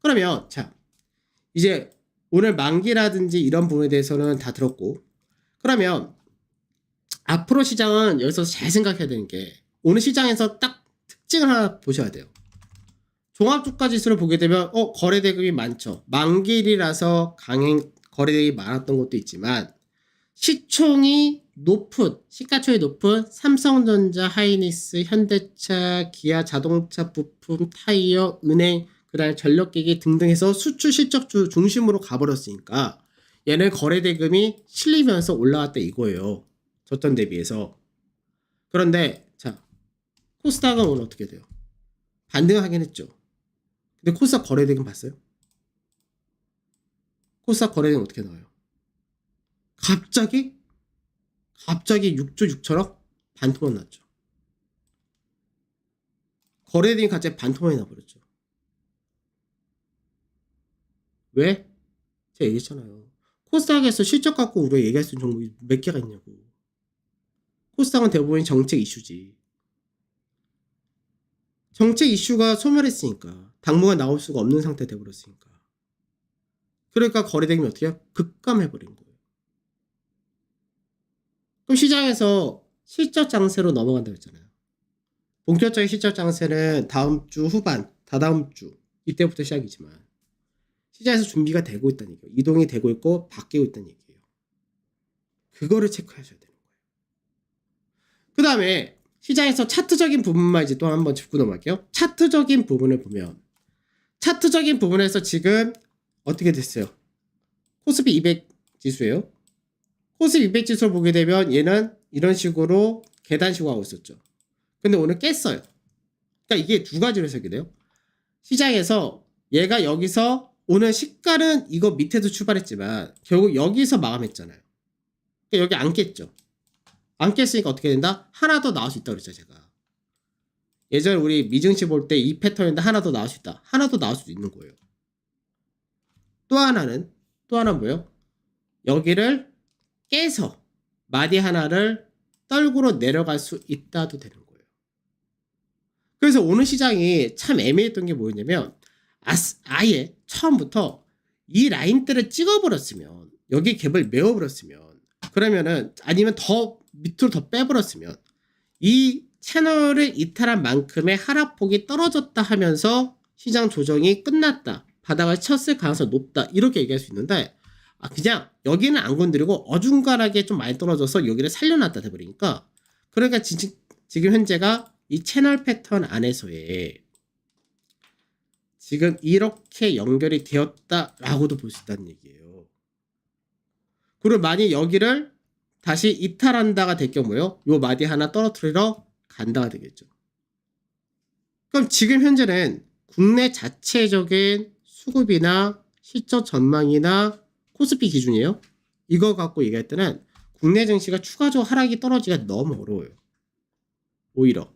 Speaker 1: 그러면 자 이제 오늘 만기라든지 이런 부분에 대해서는 다 들었고 그러면 앞으로 시장은 여기서 잘 생각해야 되는 게 오늘 시장에서 딱 특징을 하나 보셔야 돼요. 종합주가 지수를 보게 되면 거래대금이 많죠. 만기일이라서 강행 거래대금이 많았던 것도 있지만 시총이 높은 시가총이 높은 삼성전자, 하이닉스, 현대차, 기아 자동차 부품, 타이어, 은행, 그다음에 전력기기 등등 해서 수출 실적주 중심으로 가버렸으니까 얘는 거래대금이 실리면서 올라왔다 이거예요. 저점 대비해서. 그런데 자 코스닥은 오늘 어떻게 돼요? 반등하긴 했죠. 근데 코스닥 거래대금 봤어요? 코스닥 거래대금 어떻게 나와요? 갑자기 6조 6천억 반토막 났죠. 거래대금이 갑자기 반토막이 나버렸죠. 왜? 제가 얘기했잖아요. 코스닥에서 실적 갖고 우리가 얘기할 수 있는 종목이 몇 개가 있냐고. 코스닥은 대부분 정책 이슈지. 정책 이슈가 소멸했으니까 당분간 나올 수가 없는 상태 돼버렸으니까. 그러니까 거래대금이 어떻게 해요? 급감해버린 거예요. 그럼 시장에서 실적 장세로 넘어간다고 했잖아요. 본격적인 실적 장세는 다음 주 후반, 다다음 주 이때부터 시작이지만 시장에서 준비가 되고 있다는 얘기예요. 이동이 되고 있고 바뀌고 있다는 얘기예요. 그거를 체크하셔야 되는 거예요. 그 다음에 시장에서 차트적인 부분만 이제 또 한번 짚고 넘어갈게요. 차트적인 부분을 보면 차트적인 부분에서 지금 어떻게 됐어요? 코스피 200 지수예요. 코스피 200 지수를 보게 되면 얘는 이런 식으로 계단식으로 하고 있었죠. 근데 오늘 깼어요. 그러니까 이게 두 가지로 해석이 돼요. 시장에서 얘가 여기서 오늘 시가는 이거 밑에서 출발했지만 결국 여기서 마감했잖아요. 그러니까 여기 안 깼죠. 안 깼으니까 어떻게 된다? 하나 더 나올 수 있다고 그랬죠, 제가. 예전에 우리 미증시 볼 때 이 패턴인데 하나 더 나올 수 있다. 하나 더 나올 수도 있는 거예요. 또 하나는 뭐예요? 여기를 깨서 마디 하나를 떨구러 내려갈 수 있다도 되는 거예요. 그래서 오늘 시장이 참 애매했던 게 뭐였냐면 아예 처음부터 이 라인대를 찍어버렸으면 여기 갭을 메워버렸으면 그러면은 아니면 더 밑으로 더 빼버렸으면 이 채널을 이탈한 만큼의 하락폭이 떨어졌다 하면서 시장 조정이 끝났다 바닥을 쳤을 가능성이 높다. 이렇게 얘기할 수 있는데 그냥 여기는 안 건드리고 어중간하게 좀 많이 떨어져서 여기를 살려놨다 돼버리니까 그러니까 지금 현재가 이 채널 패턴 안에서의 지금 이렇게 연결이 되었다라고도 볼 수 있다는 얘기예요. 그리고 만약 여기를 다시 이탈한다가 될 경우에요. 요 마디 하나 떨어뜨리러 간다가 되겠죠. 그럼 지금 현재는 국내 자체적인 수급이나 시적 전망이나 코스피 기준이에요. 이거 갖고 얘기할 때는 국내 증시가 추가적으로 하락이 떨어지기가 너무 어려워요. 오히려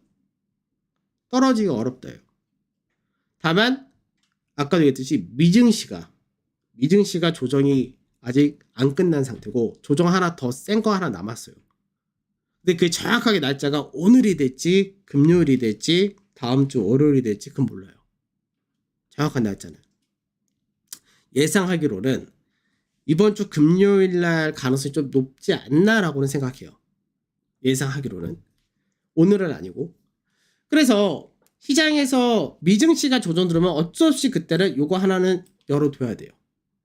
Speaker 1: 떨어지기가 어렵다요. 다만 아까도 얘기했듯이 미증시가 조정이 아직 안 끝난 상태고 조정 하나 더 센 거 하나 남았어요. 근데 그게 정확하게 날짜가 오늘이 될지 금요일이 될지 다음 주 월요일이 될지 그건 몰라요. 정확한 날짜는. 예상하기로는 이번 주 금요일 날 가능성이 좀 높지 않나라고는 생각해요. 예상하기로는. 오늘은 아니고. 그래서 시장에서 미증시가 조정 들으면 어쩔 수 없이 그때는 요거 하나는 열어둬야 돼요.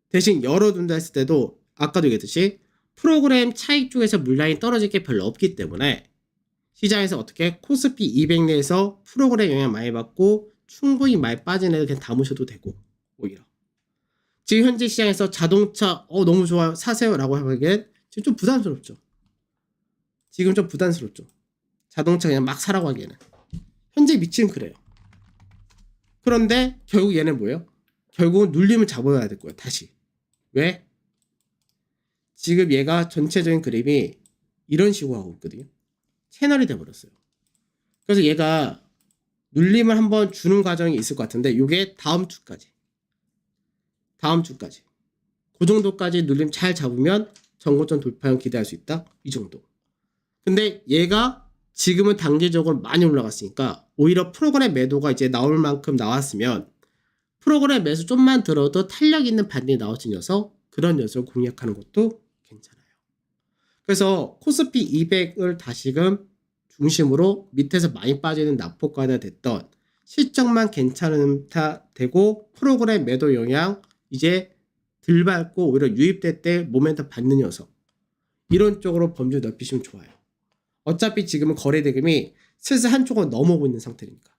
Speaker 1: 대신 열어둔다 했을 때도 아까도 얘기했듯이 프로그램 차익 쪽에서 물량이 떨어질 게 별로 없기 때문에 시장에서 어떻게 코스피 200 내에서 프로그램 영향 많이 받고 충분히 많이 빠진 애들 그냥 담으셔도 되고 오히려 지금 현재 시장에서 자동차 너무 좋아요 사세요 라고 하기엔 지금 좀 부담스럽죠. 지금 좀 부담스럽죠. 자동차 그냥 막 사라고 하기에는 현재 위치는 그래요. 그런데 결국 얘는 뭐예요? 결국은 눌림을 잡아야 될 거예요. 다시. 왜? 지금 얘가 전체적인 그림이 이런 식으로 하고 있거든요. 채널이 돼버렸어요. 그래서 얘가 눌림을 한번 주는 과정이 있을 것 같은데 이게 다음 주까지 그 정도까지 눌림 잘 잡으면 전고점 돌파형 기대할 수 있다. 이 정도. 근데 얘가 지금은 단기적으로 많이 올라갔으니까 오히려 프로그램 매도가 이제 나올 만큼 나왔으면 프로그램 매수 좀만 들어도 탄력 있는 반등이 나올 수 있어서 그런 녀석을 공략하는 것도 괜찮아요. 그래서 코스피 200을 다시금 중심으로 밑에서 많이 빠지는 낙폭과다 됐던 실적만 괜찮다 되고 프로그램 매도 영향 이제 덜 받고 오히려 유입될 때 모멘텀 받는 녀석 이런 쪽으로 범주 넓히시면 좋아요. 어차피 지금은 거래 대금이 슬슬 한쪽으로 넘어오고 있는 상태니까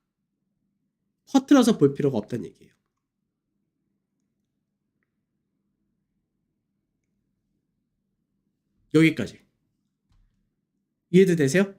Speaker 1: 퍼트려서 볼 필요가 없다는 얘기예요. 여기까지 이해도 되세요?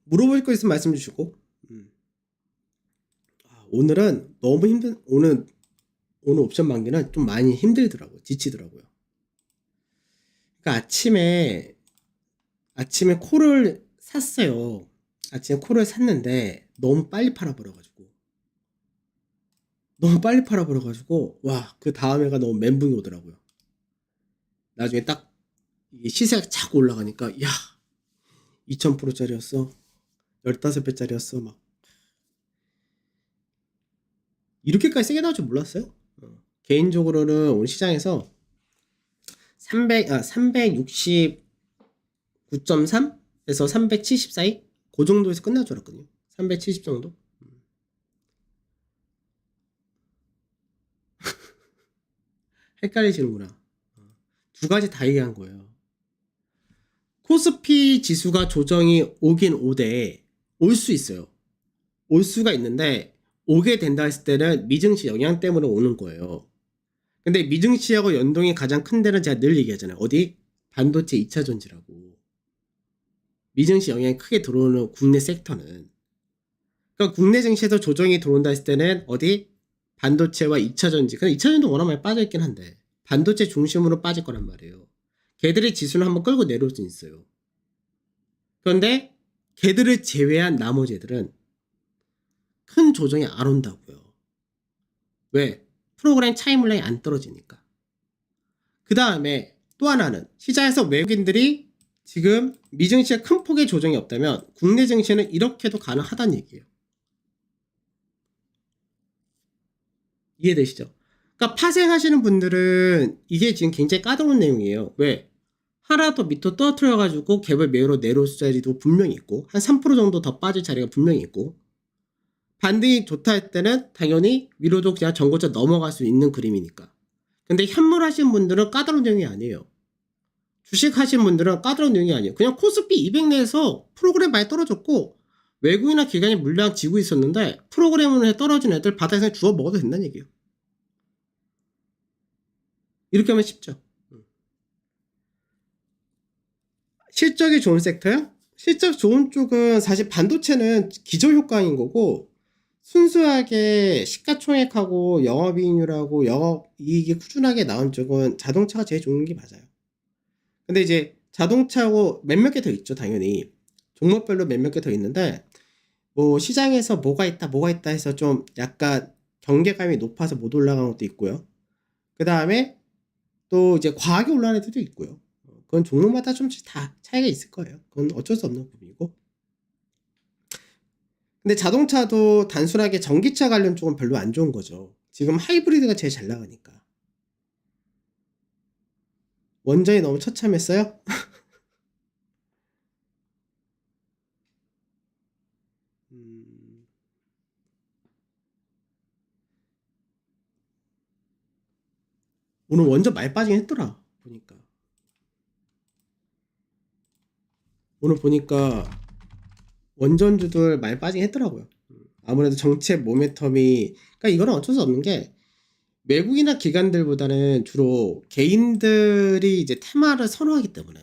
Speaker 1: 물어볼 거 있으면 말씀 주시고 오늘은 너무 오늘 옵션 만기는 좀 많이 힘들더라고요. 지치더라고요. 그러니까 아침에 콜을 샀어요. 아침에 콜을 샀는데 너무 빨리 팔아버려가지고 와, 그 다음에가 너무 멘붕이 오더라고요. 나중에 딱 이게 시세가 자꾸 올라가니까 2000%짜리였어 15배짜리였어 막 이렇게까지 세게 나올 줄 몰랐어요. 개인적으로는 오늘 시장에서 369.3에서 370 사이 그 정도에서 끝날 줄 알았거든요. 370 정도. 헷갈리시는구나. 두 가지 다 얘기한 거예요. 코스피 지수가 조정이 오긴 오되 올 수 있어요. 올 수가 있는데 오게 된다 했을 때는 미증시 영향 때문에 오는 거예요. 근데 미증시하고 연동이 가장 큰 데는 제가 늘 얘기하잖아요. 어디? 반도체 2차 전지라고. 미증시 영향이 크게 들어오는 국내 섹터는. 그러니까 국내 증시에서 조정이 들어온다 했을 때는 어디? 반도체와 2차 전지. 근데 2차 전지도 워낙 많이 빠져있긴 한데 반도체 중심으로 빠질 거란 말이에요. 걔들의 지수는 한번 끌고 내려올 수 있어요. 그런데 걔들을 제외한 나머지 애들은 큰 조정이 안 온다고요. 왜? 프로그램 차익 물량이 안 떨어지니까. 그 다음에 또 하나는 시장에서 외국인들이 지금 미증시에 큰 폭의 조정이 없다면 국내 증시는 이렇게도 가능하다는 얘기예요. 이해되시죠? 그러니까 파생하시는 분들은 이게 지금 굉장히 까다로운 내용이에요. 왜? 하나 더 밑으로 떨어뜨려가지고 개별 매우로 내려올 자리도 분명히 있고 한 3% 정도 더 빠질 자리가 분명히 있고 반등이 좋다 할 때는 당연히 위로도 그냥 전고점 넘어갈 수 있는 그림이니까. 근데 현물 하시는 분들은 까다로운 내용이 아니에요. 주식 하시는 분들은 까다로운 내용이 아니에요. 그냥 코스피 200 내에서 프로그램 많이 떨어졌고 외국이나 기관이 물량 지고 있었는데 프로그램으로 떨어진 애들 바닥에서 주워 먹어도 된다는 얘기예요. 이렇게 하면 쉽죠. 실적이 좋은 섹터요? 실적 좋은 쪽은 사실 반도체는 기저효과인 거고 순수하게 시가총액하고 영업이익률하고 영업이익이 꾸준하게 나온 쪽은 자동차가 제일 좋은 게 맞아요. 근데 이제 자동차하고 몇몇 개 더 있죠, 당연히. 종목별로 몇몇 개 더 있는데 뭐 시장에서 뭐가 있다 해서 좀 약간 경계감이 높아서 못 올라간 것도 있고요. 그 다음에 또 이제 과하게 올라가는 애들도 있고요. 그건 종목마다 좀 다 차이가 있을 거예요. 그건 어쩔 수 없는 부분이고. 근데 자동차도 단순하게 전기차 관련 쪽은 별로 안 좋은 거죠. 지금 하이브리드가 제일 잘 나가니까. 원전이 너무 처참했어요? 오늘 원전 많이 빠지긴 했더라. 보니까. 오늘 보니까 원전주들 많이 빠지긴 했더라고요. 아무래도 정책 모멘텀이, 그러니까 이거는 어쩔 수 없는 게 외국이나 기관들보다는 주로 개인들이 이제 테마를 선호하기 때문에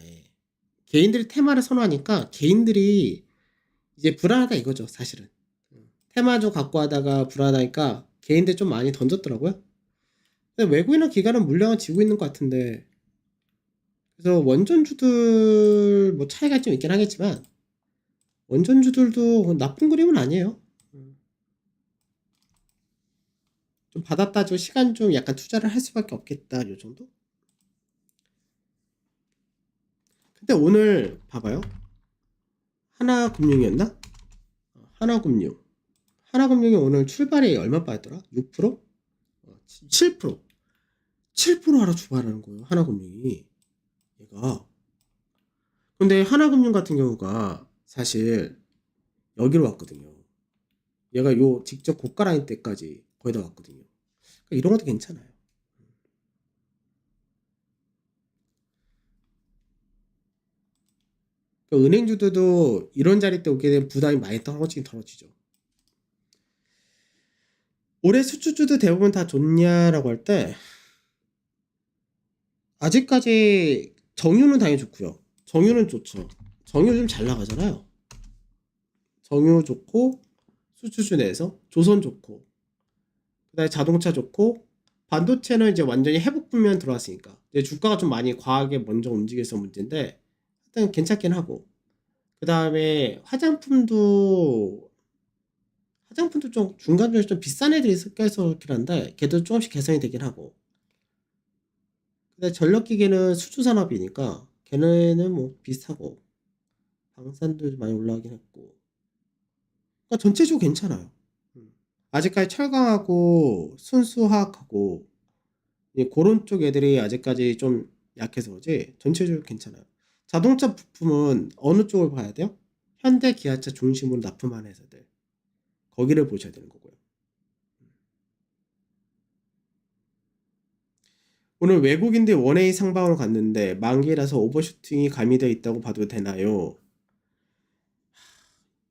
Speaker 1: 개인들이 테마를 선호하니까 개인들이 이제 불안하다 이거죠, 사실은. 테마주 갖고 하다가 불안하니까 개인들 좀 많이 던졌더라고요. 근데 외국이나 기관은 물량을 지고 있는 것 같은데, 그래서 원전주들 뭐 차이가 좀 있긴 하겠지만 원전주들도 나쁜 그림은 아니에요. 좀 받았다 좀 시간 좀 약간 투자를 할 수밖에 없겠다 요 정도? 근데 오늘 봐봐요. 하나금융이었나? 하나금융. 하나금융이 오늘 출발이 얼마 빠졌더라? 6%? 7%. 7% 하나 출발하는 거예요. 하나금융이. 얘가. 근데 하나금융 같은 경우가 사실 여기로 왔거든요. 얘가 요 직접 고가 라인 때까지 거의 다 왔거든요. 그러니까 이런 것도 괜찮아요. 그러니까 은행주들도 이런 자리 때 오게 되면 부담이 많이 떨어지긴 떨어지죠. 올해 수출주도 대부분 다 좋냐라고 할 때 아직까지 정유는 당연히 좋고요. 정유는 좋죠. 정유 좀 잘 나가잖아요. 정유 좋고 수출주 내에서 조선 좋고 그다음에 자동차 좋고 반도체는 이제 완전히 회복 국면 들어왔으니까 이제 주가가 좀 많이 과하게 먼저 움직여서 문제인데 하여튼 괜찮긴 하고 그 다음에 화장품도 좀 중간중간 좀 비싼 애들이 섞여서 그렇긴 한데 걔도 조금씩 개선이 되긴 하고 근데 전력기계는 수주산업이니까 걔네는 뭐 비슷하고 방산도 많이 올라가긴 했고 그러니까 전체적으로 괜찮아요. 아직까지 철강하고 순수화학하고 그런 쪽 애들이 아직까지 좀 약해서 그렇지 전체적으로 괜찮아요. 자동차 부품은 어느 쪽을 봐야 돼요? 현대, 기아차 중심으로 납품하는 회사들 거기를 보셔야 되는 거고요. 오늘 외국인들 원웨이 상방으로 갔는데 만기라서 오버슈팅이 가미되어 있다고 봐도 되나요?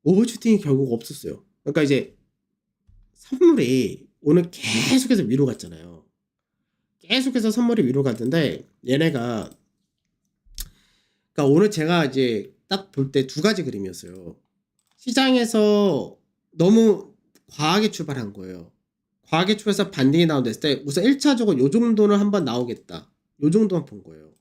Speaker 1: 오버슈팅이 결국 없었어요. 그러니까 이제 선물이 오늘 계속해서 위로 갔잖아요. 계속해서 선물이 위로 갔는데 얘네가 그러니까 오늘 제가 이제 딱 볼 때 두 가지 그림이었어요. 시장에서 너무 과하게 출발한 거예요. 과하게 출발해서 반등이 나온다 했을 때 우선 1차적으로 요 정도는 한번 나오겠다. 요 정도만 본 거예요.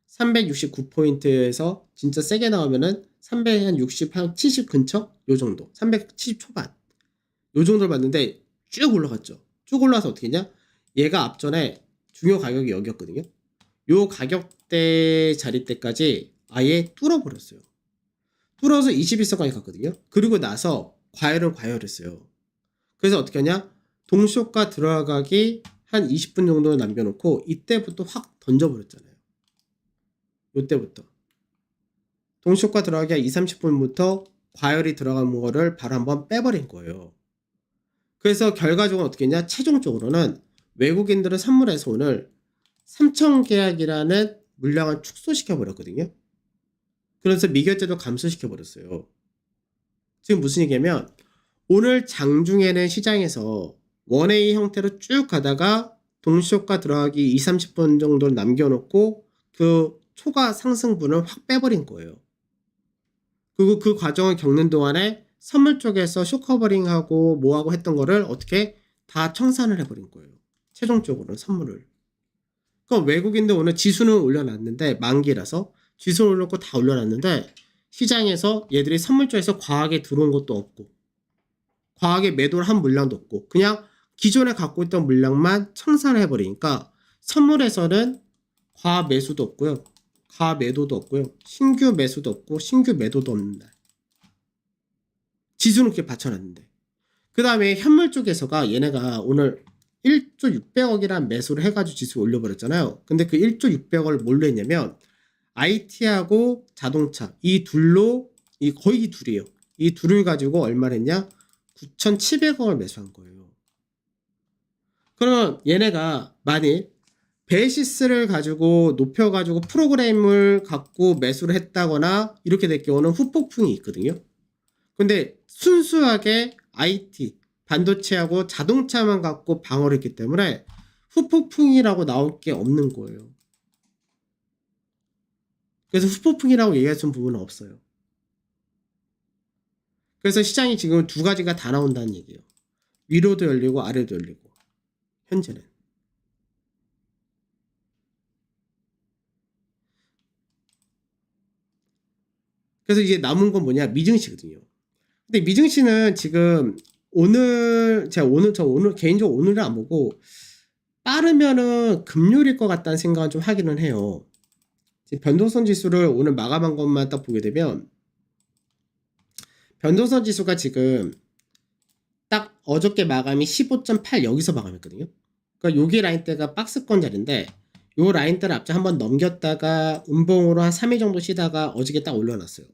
Speaker 1: 369포인트에서 진짜 세게 나오면은 360, 한 70 근처? 요 정도. 370 초반. 요 정도를 봤는데 쭉 올라갔죠. 쭉 올라와서 어떻게 했냐? 얘가 앞전에 중요 가격이 여기였거든요. 요 가격대 자리대까지 아예 뚫어버렸어요. 뚫어서 21선까지 갔거든요. 그리고 나서 과열은 과열했어요. 그래서 어떻게 하냐? 동시효과 들어가기 한 20분 정도 남겨놓고 이때부터 확 던져버렸잖아요. 이때부터 동시효과 들어가기 한 2, 30분부터 과열이 들어간 거를 바로 한번 빼버린 거예요. 그래서 결과적으로 어떻게 했냐? 최종적으로는 외국인들은 선물에서 오늘 3천 계약이라는 물량을 축소시켜 버렸거든요. 그래서 미결제도 감소시켜 버렸어요. 지금 무슨 얘기냐면 오늘 장중에는 시장에서 원웨이 형태로 쭉 가다가 동시효과 들어가기 2, 30분 정도를 남겨놓고 그 초과 상승분을 확 빼버린 거예요. 그리고 그 과정을 겪는 동안에 선물 쪽에서 쇼커버링하고 뭐하고 했던 거를 어떻게 다 청산을 해버린 거예요. 최종적으로는 선물을. 그럼 외국인들 오늘 지수는 올려놨는데 만기라서 지수는 올려놓고 다 올려놨는데 시장에서 얘들이 선물 쪽에서 과하게 들어온 것도 없고 과하게 매도를 한 물량도 없고 그냥 기존에 갖고 있던 물량만 청산을 해버리니까 선물에서는 과하 매수도 없고요. 과하 매도도 없고요. 신규 매수도 없고 신규 매도도 없는 날. 지수는 그렇게 받쳐놨는데. 그 다음에 현물 쪽에서가 얘네가 오늘 1조 600억이란 매수를 해가지고 지수 올려버렸잖아요. 근데 그 1조 600억을 뭘로 했냐면 IT하고 자동차 이 둘로 거의 이 둘이에요. 이 둘을 가지고 얼마를 했냐? 9,700억을 매수한 거예요. 그러면 얘네가 만일 베이시스를 가지고 높여가지고 프로그램을 갖고 매수를 했다거나 이렇게 될 경우는 후폭풍이 있거든요. 근데 순수하게 IT, 반도체하고 자동차만 갖고 방어를 했기 때문에 후폭풍이라고 나올 게 없는 거예요. 그래서 후폭풍이라고 얘기할 수 있는 부분은 없어요. 그래서 시장이 지금 두 가지가 다 나온다는 얘기예요. 위로도 열리고 아래도 열리고 현재는. 그래서 이제 남은 건 뭐냐? 미증시거든요. 근데 미증시는 지금 오늘 개인적으로 오늘은 안 보고 빠르면은 금요일일 것 같다는 생각은 좀 하기는 해요. 지금 변동성 지수를 오늘 마감한 것만 딱 보게 되면 변동성 지수가 지금 딱 어저께 마감이 15.8 여기서 마감했거든요. 그러니까 여기 라인대가 박스권 자리인데 요 라인대를 앞서 한번 넘겼다가 음봉으로 한 3일 정도 쉬다가 어저께 딱 올려놨어요.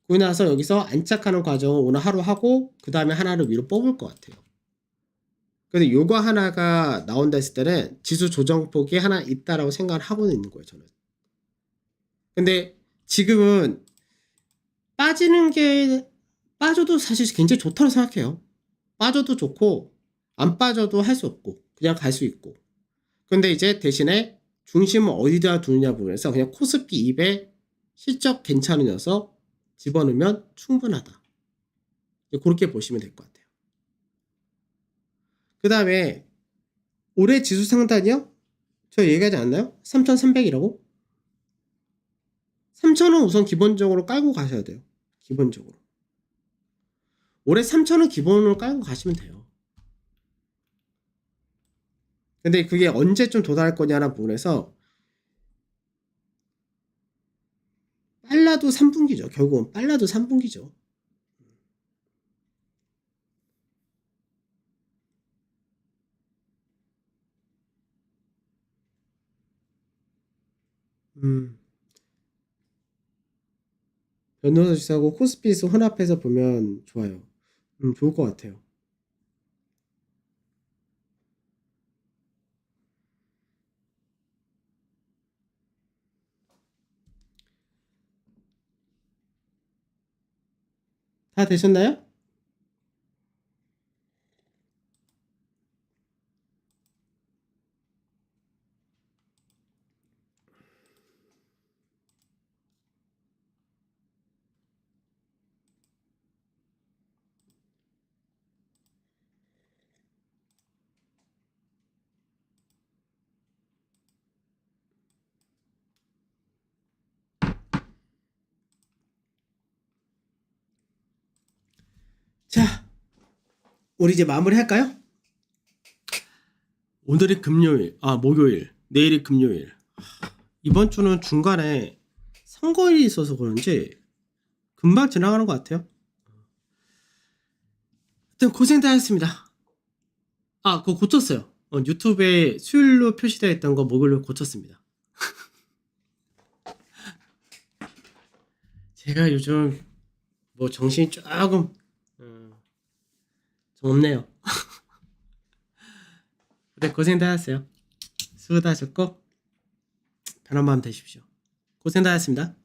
Speaker 1: 그러고 나서 여기서 안착하는 과정을 오늘 하루 하고 그 다음에 하나를 위로 뽑을 것 같아요. 근데 요거 하나가 나온다 했을 때는 지수 조정폭이 하나 있다라고 생각을 하고 있는 거예요, 저는. 근데 지금은 빠지는 게 빠져도 사실 굉장히 좋다고 생각해요. 빠져도 좋고 안 빠져도 할 수 없고 그냥 갈 수 있고. 근데 이제 대신에 중심을 어디다 두느냐 부분에서 그냥 코스피 200 실적 괜찮은 녀석 집어넣으면 충분하다. 그렇게 보시면 될 것 같아요. 그 다음에 올해 지수 상단이요? 저 얘기하지 않나요? 3,300이라고? 3,000은 우선 기본적으로 깔고 가셔야 돼요. 기본적으로. 올해 3,000은 기본으로 깔고 가시면 돼요. 근데 그게 언제쯤 도달할 거냐라는 부분에서 빨라도 3분기죠. 결국은 빨라도 3분기죠. 변동사 지수하고 코스피에서 혼합해서 보면 좋아요. 좋을 것 같아요. 다 되셨나요? 자, 우리 이제 마무리 할까요? 오늘이 금요일, 목요일, 내일이 금요일. 이번 주는 중간에 선거일이 있어서 그런지 금방 지나가는 것 같아요. 하여튼 고생들 하셨습니다. 그거 고쳤어요. 유튜브에 수요일로 표시되어 있던 거 목요일로 고쳤습니다. 제가 요즘 뭐 정신이 조금 좀 없네요. 네, 고생들 하셨어요. 수고도 하셨고 편한 밤 되십시오. 고생들 하셨습니다.